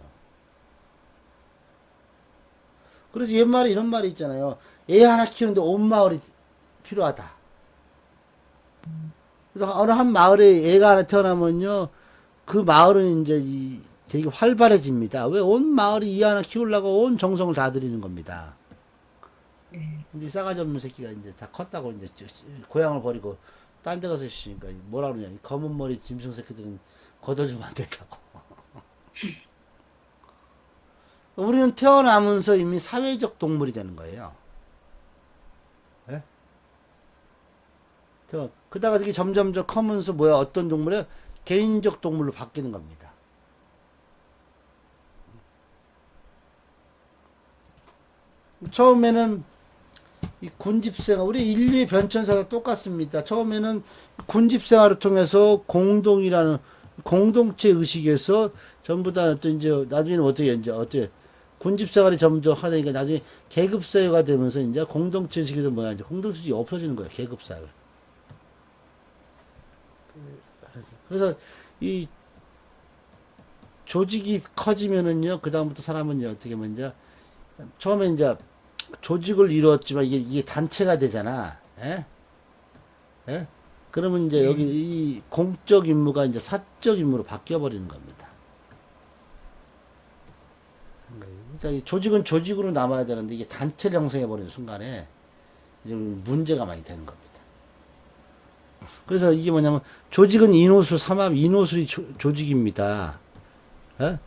Speaker 1: 그래서 옛말에 이런 말이 있잖아요. 애 하나 키우는데 온 마을이 필요하다. 그래서 어느 한 마을에 애가 하나 태어나면요, 그 마을은 이제 되게 활발해집니다. 왜? 온 마을이 이 하나 키우려고 온 정성을 다 들이는 겁니다.
Speaker 2: 네.
Speaker 1: 근데 싸가지 없는 새끼가 이제 다 컸다고 이제 고향을 버리고 딴 데 가서 있으니까 뭐라 그러냐. 이 검은 머리 짐승 새끼들은 걷어주면 안 된다고. 우리는 태어나면서 이미 사회적 동물이 되는 거예요. 예? 그다가 이게 점점 커면서 뭐야, 어떤 동물이 개인적 동물로 바뀌는 겁니다. 처음에는 이 군집생활, 우리 인류의 변천사가 똑같습니다. 처음에는 군집생활을 통해서 공동체 의식에서 전부 다 어떤 이제 나중에는 어떻게 군집생활이 점점 하다 보니까 나중에 계급사회가 되면서 이제 공동체 의식에서 뭐야, 이제 공동체 의식이 없어지는 거예요. 계급사회. 그래서 이 조직이 커지면은요, 그다음부터 사람은 어떻게 하면 이제 처음에 이제 조직을 이루었지만 이게 단체가 되잖아. 예? 예? 그러면 이제 여기 이 공적 임무가 이제 사적 임무로 바뀌어 버리는 겁니다. 그러니까 이 조직은 조직으로 남아야 되는데 이게 단체를 형성해 버리는 순간에 이제 문제가 많이 되는 겁니다. 그래서 이게 뭐냐면 조직은 인호술 삼합 인호술이 조직입니다. 예?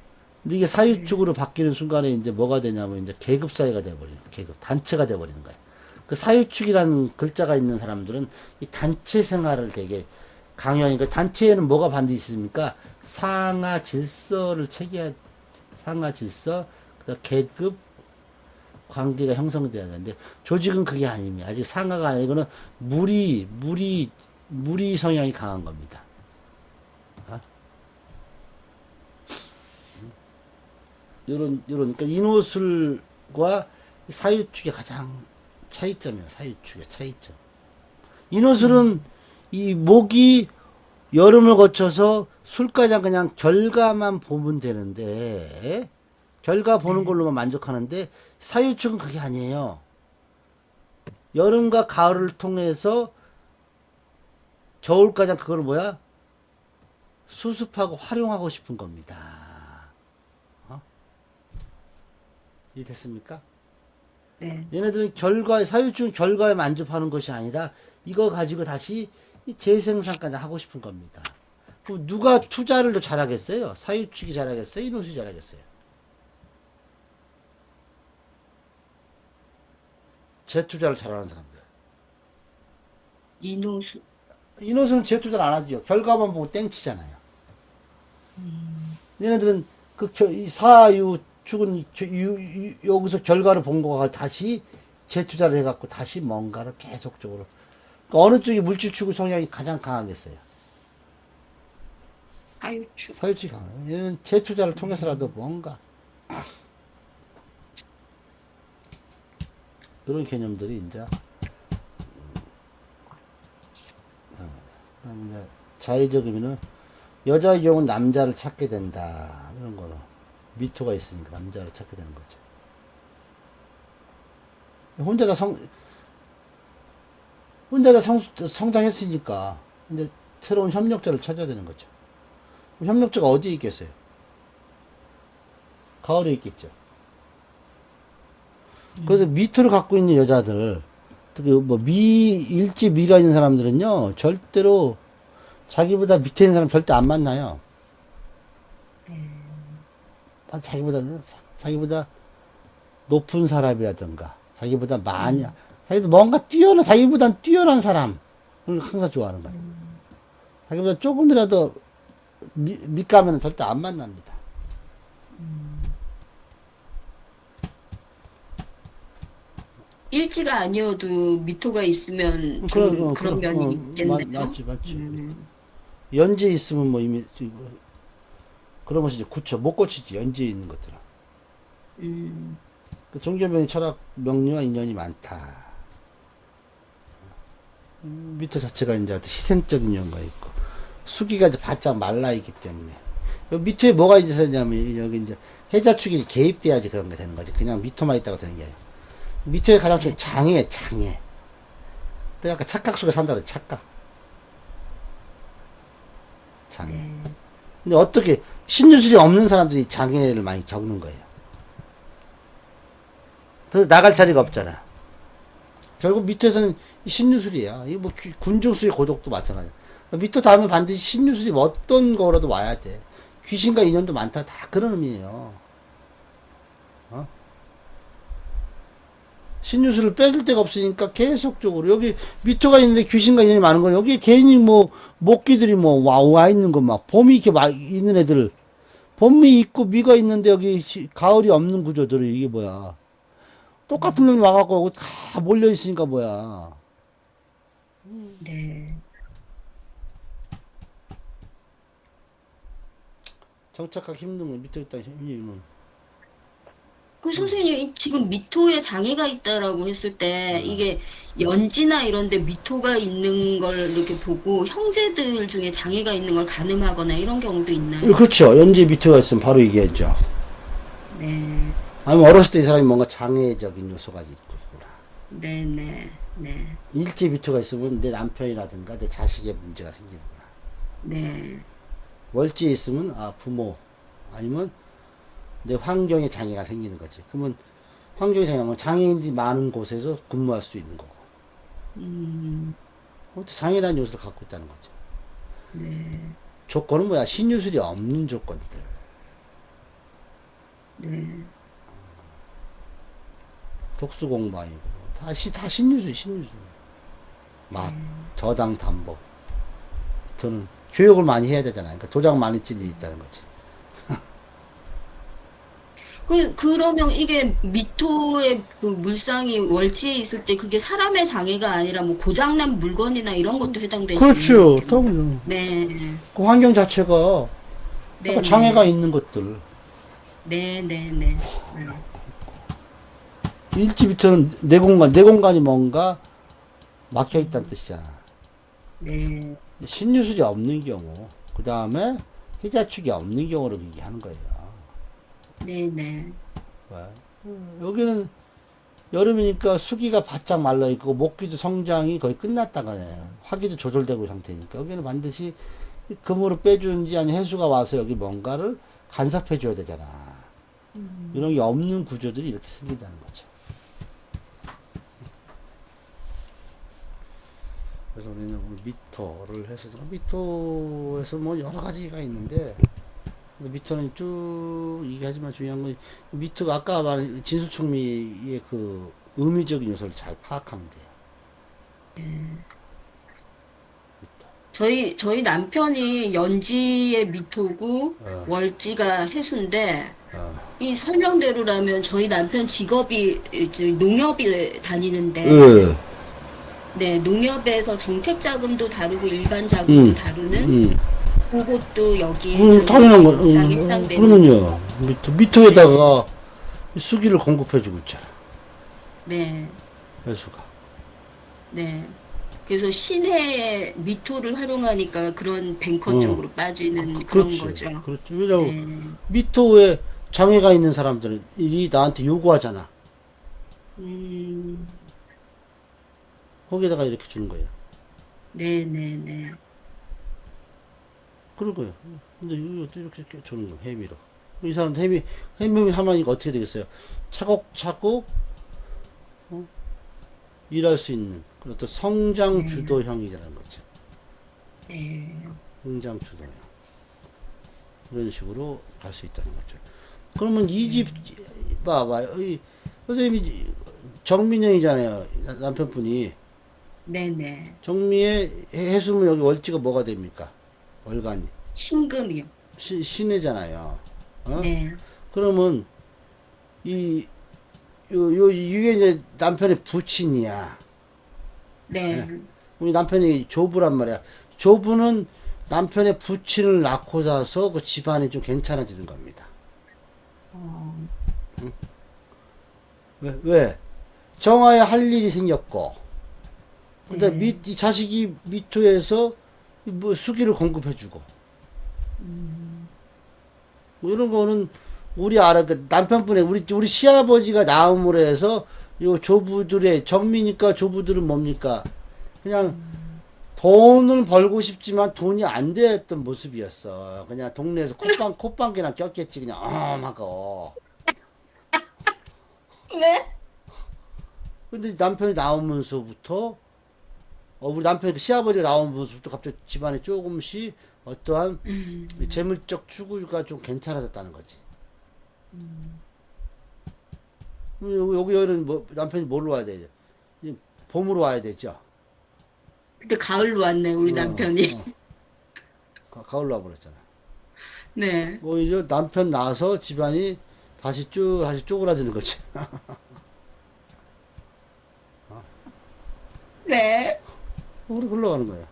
Speaker 1: 근데 이게 사유축으로 바뀌는 순간에 이제 뭐가 되냐면 이제 계급 사회가 돼버리는 계급 단체가 돼버리는 거예요. 그 사유축이라는 글자가 있는 사람들은 이 단체 생활을 되게 강요하니까 단체에는 뭐가 반드시 있습니까? 상하 질서를 체계할 상하 질서, 그다음 계급 관계가 형성돼야 되는데 조직은 그게 아닙니다. 아직 상하가 아니고는 무리 성향이 강한 겁니다. 그러니까 인호술과 사유축의 가장 차이점이에요. 사유축의 차이점. 인호술은 이 목이 여름을 거쳐서 술가장 그냥 결과만 보면 되는데, 결과 보는 걸로만 만족하는데, 사유축은 그게 아니에요. 여름과 가을을 통해서 겨울가장 그걸 뭐야? 수습하고 활용하고 싶은 겁니다. 이해됐습니까?
Speaker 2: 네.
Speaker 1: 얘네들은 사유축은 결과에 만족하는 것이 아니라 이거 가지고 다시 재생산까지 하고 싶은 겁니다. 그럼 누가 투자를 더 잘하겠어요? 사유축이 잘하겠어요? 인호수이 잘하겠어요? 재투자를 잘하는 사람들.
Speaker 2: 인호수.
Speaker 1: 인호수는 재투자를 안 하죠. 결과만 보고 땡치잖아요. 얘네들은 이 사유축은 여기서 결과를 본 거가 다시 재투자를 해갖고 다시 뭔가를 계속적으로. 그러니까 어느 쪽이 물질추구 성향이 가장 강하겠어요?
Speaker 2: 사유축.
Speaker 1: 사유축이 강해요. 얘는 재투자를 통해서라도 뭔가 그런 개념들이 이제 그다음에 이제 자의적 의미는 여자의 경우는 남자를 찾게 된다, 이런 거로 미토가 있으니까 남자를 찾게 되는 거죠. 혼자 다 성장했으니까 이제 새로운 협력자를 찾아야 되는 거죠. 협력자가 어디에 있겠어요? 가을에 있겠죠. 그래서 미토를 갖고 있는 여자들, 특히 뭐 일지 미가 있는 사람들은요, 절대로 자기보다 밑에 있는 사람 절대 안 만나요. 자기보다 높은 사람이라든가, 자기보다 뭔가 자기보다 뛰어난 사람을 항상 좋아하는 거예요. 자기보다 조금이라도 밑가면 절대 안 만납니다.
Speaker 2: 일지가 아니어도 미토가 있으면 좀 그런 면이 있겠네요.
Speaker 1: 맞지, 맞지.
Speaker 2: 음,
Speaker 1: 연지에 있으면 뭐 이미, 그런 것이 이제 굳혀, 못 고치지, 연지에 있는 것들은.
Speaker 2: 음,
Speaker 1: 그 종교명의 철학 명리와 인연이 많다. 미토 자체가 이제 어떤 희생적인 연가 있고, 수기가 이제 바짝 말라있기 때문에. 여기 미토에 뭐가 있냐면, 여기 이제 해자축이 개입돼야지 그런 게 되는 거지. 그냥 미토만 있다고 되는 게 아니야. 미토의 가장 중요한 장애, 장애. 또 약간 착각 속에 산다 그래, 착각. 장애.
Speaker 2: 네,
Speaker 1: 근데 어떻게, 신유술이 없는 사람들이 장애를 많이 겪는 거예요. 더 나갈 자리가 없잖아. 결국 밑에서는 신유술이야. 이거 뭐 군중수의 고독도 마찬가지야. 밑에 다음에 반드시 신유술이 뭐 어떤 거라도 와야 돼. 귀신과 인연도 많다. 다 그런 의미예요. 어? 신유술을 빼줄 데가 없으니까 계속적으로 여기 미토가 있는데 귀신과 인연이 많은 거 여기 괜히 뭐 목기들이 뭐 와 있는 거 막 봄이 이렇게 막 있는 애들 봄이 있고 미가 있는데 여기 가을이 없는 구조들이 이게 뭐야. 똑같은 놈이 와갖고 여기 다 몰려있으니까 뭐야.
Speaker 2: 네.
Speaker 1: 정착하기 힘든 거 밑에 있다 힘이면.
Speaker 2: 그 선생님 지금 미토에 장애가 있다라고 했을 때
Speaker 1: 어.
Speaker 2: 이게 연지나 이런 데 미토가 있는 걸 이렇게 보고 형제들 중에 장애가 있는 걸 가늠하거나 이런 경우도 있나요?
Speaker 1: 그렇죠. 연지에 밑에가 있으면 바로 얘기했죠.
Speaker 2: 네.
Speaker 1: 아니면 어렸을 때 이 사람이 뭔가 장애적인 요소가 있구나.
Speaker 2: 네, 네. 네.
Speaker 1: 일지 밑에가 있으면 내 남편이라든가 내 자식의 문제가 생기는구나.
Speaker 2: 네.
Speaker 1: 월지에 있으면 아 부모 아니면 내 환경에 장애가 생기는 거지. 그러면 환경에 장애하면 장애인들이 많은 곳에서 근무할 수 있는 거고.
Speaker 2: 음.
Speaker 1: 장애라는 요소를 갖고 있다는 거죠.
Speaker 2: 네.
Speaker 1: 조건은 뭐야? 신유술이 없는 조건들.
Speaker 2: 네.
Speaker 1: 독수 공부아니고 다 신유술, 신유술. 맛, 저당 담보. 저는 교육을 많이 해야 되잖아요. 그러니까 도장 많이 찔 일이 있다는 거지.
Speaker 2: 그러면 이게 미토의 그 물상이 월지에 있을 때 그게 사람의 장애가 아니라 뭐 고장난 물건이나 이런 것도 해당될 수
Speaker 1: 그렇죠.
Speaker 2: 있는 거죠?
Speaker 1: 그럼요.
Speaker 2: 네.
Speaker 1: 그 환경 자체가
Speaker 2: 네,
Speaker 1: 약간
Speaker 2: 네.
Speaker 1: 장애가 있는 것들.
Speaker 2: 네, 네, 네.
Speaker 1: 일지 밑에는 내 공간이 뭔가 막혀 있다는 뜻이잖아.
Speaker 2: 네.
Speaker 1: 신유술이 없는 경우, 그 다음에 희자축이 없는 경우를 얘기하는 거예요.
Speaker 2: 네, 네.
Speaker 1: 여기는 여름이니까 수기가 바짝 말라 있고 목기도 성장이 거의 끝났다가네. 화기도 조절되고 있는 상태니까 여기는 반드시 금으로 빼주는지 아니면 해수가 와서 여기 뭔가를 간섭해 줘야 되잖아. 이런 게 없는 구조들이 이렇게 생긴다는 거죠. 그래서 우리는 오늘 미토를 해서 미토에서 뭐 여러 가지가 있는데 미토는 쭉 얘기하지만 중요한 건 미토가 아까 말한 진수충미의 그 의미적인 요소를 잘 파악하면 돼요.
Speaker 2: 저희 남편이 연지의 미토고 월지가 해수인데 이 설명대로라면 저희 남편 직업이 이제 농협에 다니는데
Speaker 1: 예.
Speaker 2: 네, 농협에서 정책 자금도 다루고 일반 자금도 다루는 그것도 여기
Speaker 1: 당연한 거.
Speaker 2: 장에 해당되는
Speaker 1: 그러면요. 미토에다가 수기를 공급해주고 있잖아.
Speaker 2: 네,
Speaker 1: 해수가.
Speaker 2: 네. 그래서 신해의 미토를 활용하니까 그런 뱅커 쪽으로 빠지는 그런
Speaker 1: 그렇지.
Speaker 2: 거죠.
Speaker 1: 그렇지. 왜냐면
Speaker 2: 네.
Speaker 1: 미토에 장애가 있는 사람들은 이 나한테 요구하잖아.
Speaker 2: 음,
Speaker 1: 거기에다가 이렇게 주는 거예요.
Speaker 2: 네, 네, 네.
Speaker 1: 그런 거예요. 근데 이것도 이렇게 주는 거예요. 해미로. 이 사람도 해미 하마니까 어떻게 되겠어요? 차곡차곡 일할 수 있는 그런 어떤 성장 주도형이라는 거죠.
Speaker 2: 네.
Speaker 1: 성장 주도형. 그런 식으로 갈 수 있다는 거죠. 그러면 이 집, 봐봐요. 선생님이 정민영이잖아요. 남편분이.
Speaker 2: 네네.
Speaker 1: 정미의 해수면 여기 월지가 뭐가 됩니까? 월간이.
Speaker 2: 신금이요.
Speaker 1: 신해잖아요. 어?
Speaker 2: 네.
Speaker 1: 그러면 이 이게 이제 남편의 부친이야.
Speaker 2: 네.
Speaker 1: 우리 남편이 조부란 말이야. 조부는 남편의 부친을 낳고 자서 그 집안이 좀 괜찮아지는 겁니다.
Speaker 2: 어,
Speaker 1: 왜? 정화에 할 일이 생겼고, 근데
Speaker 2: 네.
Speaker 1: 이 자식이 미투에서 뭐 수기를 공급해주고, 뭐 이런 거는 그 남편분의 우리 시아버지가 낳음으로 해서 요 조부들의 정미니까 조부들은 뭡니까? 그냥 돈을 벌고 싶지만 돈이 안 됐던 모습이었어. 그냥 동네에서 콧방귀나 꼈겠지. 그냥 하고.
Speaker 2: 네?
Speaker 1: 근데 남편이 나오면서부터 우리 남편 그 시아버지가 나오면서부터 갑자기 집안에 조금씩 어떠한 재물적 추구가 좀 괜찮아졌다는 거지. 여기는 뭐 남편이 뭘로 와야 되죠? 봄으로 와야 되죠.
Speaker 2: 근데 가을로 왔네, 우리
Speaker 1: 어,
Speaker 2: 남편이.
Speaker 1: 어. 가을로 와버렸잖아.
Speaker 2: 네.
Speaker 1: 오히려 남편 나와서 집안이 다시 쪼그라드는 거지.
Speaker 2: 네.
Speaker 1: 우리 흘러가는 거야.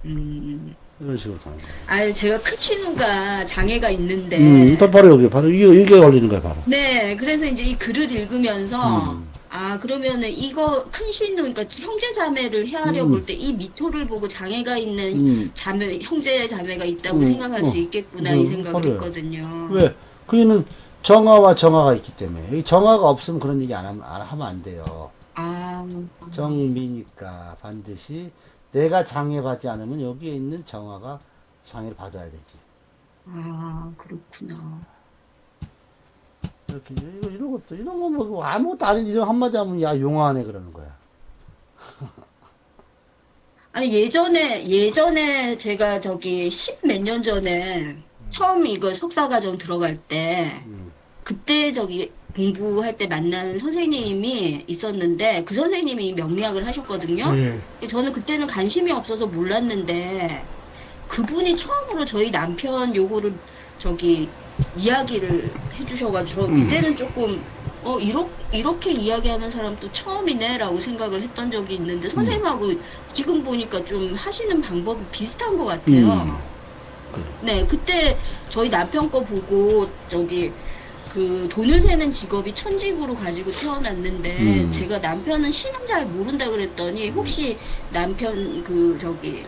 Speaker 2: 음.
Speaker 1: 이런 식으로 가는 거야.
Speaker 2: 아니, 제가 큰 친구가 장애가 있는데,
Speaker 1: 바로 여기, 바로 이게 걸리는 거야, 바로.
Speaker 2: 네, 그래서 이제 이 글을 읽으면서,
Speaker 1: 음,
Speaker 2: 아, 그러면은 이거 큰 신우, 그러니까 형제 자매를 헤아려
Speaker 1: 음,
Speaker 2: 볼 때 이 미토를 보고 장애가 있는
Speaker 1: 음,
Speaker 2: 자매, 형제 자매가 있다고 생각할 수 있겠구나, 이 생각을
Speaker 1: 바로요.
Speaker 2: 했거든요.
Speaker 1: 왜? 그이는 정화와 정화가 있기 때문에. 이 정화가 없으면 그런 얘기 하면 안 돼요.
Speaker 2: 아,
Speaker 1: 정미니까 반드시 내가 장애받지 않으면 여기에 있는 정화가 장애를 받아야 되지.
Speaker 2: 아, 그렇구나.
Speaker 1: 이렇게 이런 것도 이런 거 뭐 아무것도 아닌 이런 한마디 하면 야 용하네 그러는 거야.
Speaker 2: 아니, 예전에 제가 저기 몇 년 전에 처음 이거 석사과정 들어갈 때, 그때 저기 공부할 때 만난 선생님이 있었는데, 그 선생님이 명리학을 하셨거든요.
Speaker 1: 예.
Speaker 2: 저는 그때는 관심이 없어서 몰랐는데, 그분이 처음으로 저희 남편 요거를 저기 이야기를 해주셔가지고, 그때는 조금, 이렇게 이야기하는 사람 또 처음이네라고 생각을 했던 적이 있는데, 선생님하고 지금 보니까 좀 하시는 방법이 비슷한 것 같아요. 네, 그때 저희 남편 거 보고, 저기, 그 돈을 세는 직업이 천직으로 가지고 태어났는데, 제가 남편은 신은 잘 모른다 그랬더니, 혹시 남편 저기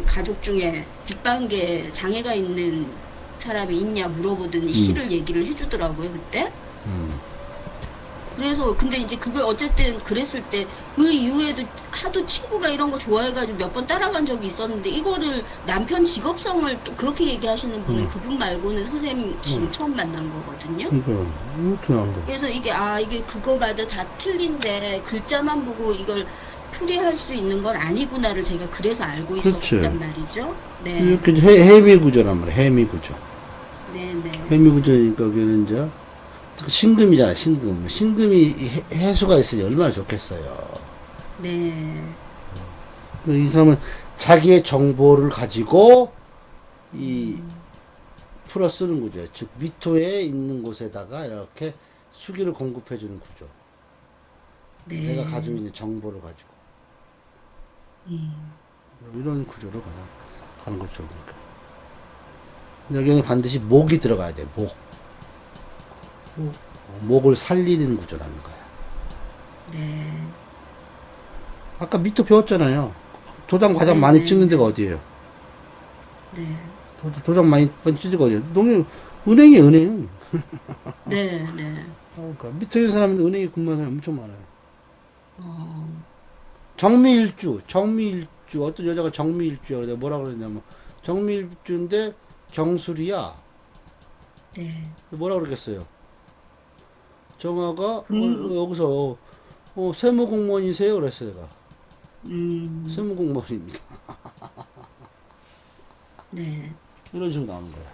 Speaker 2: 가족 중에 뒷반기에 장애가 있는 사람이 있냐 물어보더니 시를 얘기를 해주더라고요, 그때. 그래서 근데 이제 그걸 어쨌든 그랬을 때 그 이후에도 하도 친구가 이런 거 좋아해가지고 몇 번 따라간 적이 있었는데, 이거를 남편 직업성을 또 그렇게 얘기하시는 분은 그분 말고는 선생님 지금 처음 만난 거거든요.
Speaker 1: 그러니까 이렇게 나온 거.
Speaker 2: 그래서 이게 그거마다 다 틀린데 글자만 보고 이걸 풀이할 수 있는 건 아니구나를 제가 그래서 알고
Speaker 1: 그렇지.
Speaker 2: 있었단 말이죠. 네,
Speaker 1: 이렇게 해미 구조란 말이야. 해미 구조.
Speaker 2: 네, 네.
Speaker 1: 해미 구조니까 그는 이제 신금이잖아. 신금. 신금이 해수가 있으니 얼마나 좋겠어요.
Speaker 2: 네.
Speaker 1: 이 사람은 자기의 정보를 가지고 이 풀어 쓰는 구조. 즉 미토에 있는 곳에다가 이렇게 수기를 공급해 주는 구조.
Speaker 2: 네.
Speaker 1: 내가 가지고 있는 정보를 가지고
Speaker 2: 음.
Speaker 1: 이런 구조로 가는 거죠. 그러니까 여기는 반드시 목이 들어가야 돼. 목을 살리는 구조라는 거야.
Speaker 2: 네.
Speaker 1: 아까 미토 배웠잖아요. 도장 가장
Speaker 2: 네,
Speaker 1: 많이
Speaker 2: 네.
Speaker 1: 찍는 데가 어디예요?
Speaker 2: 네.
Speaker 1: 도장 많이 찍는 데가 어디예요? 은행이 은행.
Speaker 2: 네, 네.
Speaker 1: 그러니까 밑에 있는 사람은 은행에 근무하는 사람 엄청 많아요.
Speaker 2: 어,
Speaker 1: 정미일주. 어떤 여자가 정미일주야. 내가 뭐라 그랬냐면 정미일주인데 경술이야.
Speaker 2: 네.
Speaker 1: 뭐라 그러겠어요? 정화가
Speaker 2: 금,
Speaker 1: 여기서 세무공무원이세요? 그랬어요. 내가
Speaker 2: 음,
Speaker 1: 세무공무원입니다.
Speaker 2: 네.
Speaker 1: 이런 식으로 나오는 거야.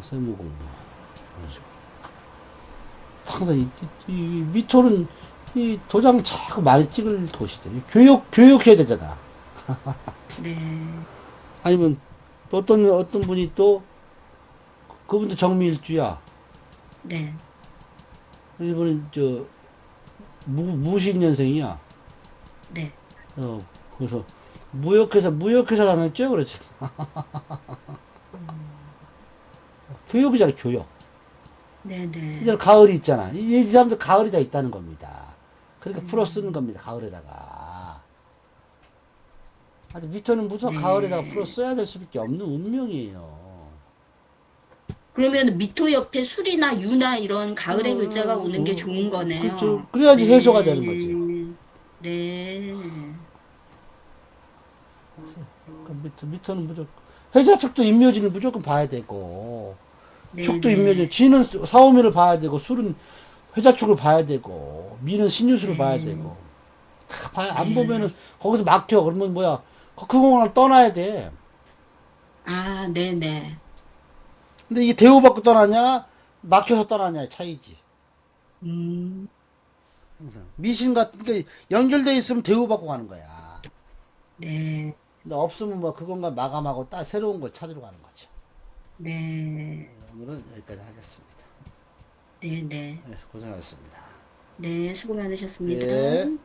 Speaker 1: 세무공무원. 이런 식으로. 항상 이 미토는 이 도장 자꾸 많이 찍을 곳이들. 교육해야 되잖아.
Speaker 2: 네.
Speaker 1: 아니면 또 어떤 분이 또 그분도 정미일주야.
Speaker 2: 네.
Speaker 1: 이분은 무신년생이야.
Speaker 2: 네.
Speaker 1: 그래서 무역회사 다녔죠, 그렇지. 교육이잖아, 교육.
Speaker 2: 네네.
Speaker 1: 이제 가을이 있잖아. 이 사람들 가을이 다 있다는 겁니다. 그러니까 풀어 쓰는 겁니다, 가을에다가. 아주 미터는 무슨
Speaker 2: 네.
Speaker 1: 가을에다가 풀어 써야 될 수밖에 없는 운명이에요.
Speaker 2: 그러면 미토 옆에 술이나 유나 이런 가을의 글자가 오는 게 좋은
Speaker 1: 그렇죠.
Speaker 2: 거네요.
Speaker 1: 그래야지 해소가 되는 거지.
Speaker 2: 네. 네.
Speaker 1: 미터는 무조건, 해자축도 인묘진을 무조건 봐야 되고, 축도 인묘진,
Speaker 2: 네네.
Speaker 1: 지는 사오미를 봐야 되고, 술은 회자축을 봐야 되고, 미는 신유수를 봐야 되고, 다 안
Speaker 2: 네.
Speaker 1: 보면은 거기서 막혀. 그러면 뭐야, 그 공간을 떠나야 돼.
Speaker 2: 아, 네네.
Speaker 1: 근데 이게 대우받고 떠나냐, 막혀서 떠나냐의 차이지.
Speaker 2: 음,
Speaker 1: 항상. 미신 같은 게 연결돼 있으면 대우받고 가는 거야.
Speaker 2: 네.
Speaker 1: 근데 없으면 뭐 그건가 마감하고 새로운 걸 찾으러 가는 거죠.
Speaker 2: 네.
Speaker 1: 오늘은 여기까지 하겠습니다.
Speaker 2: 네네.
Speaker 1: 네, 고생하셨습니다.
Speaker 2: 네, 수고 많으셨습니다.
Speaker 1: 예.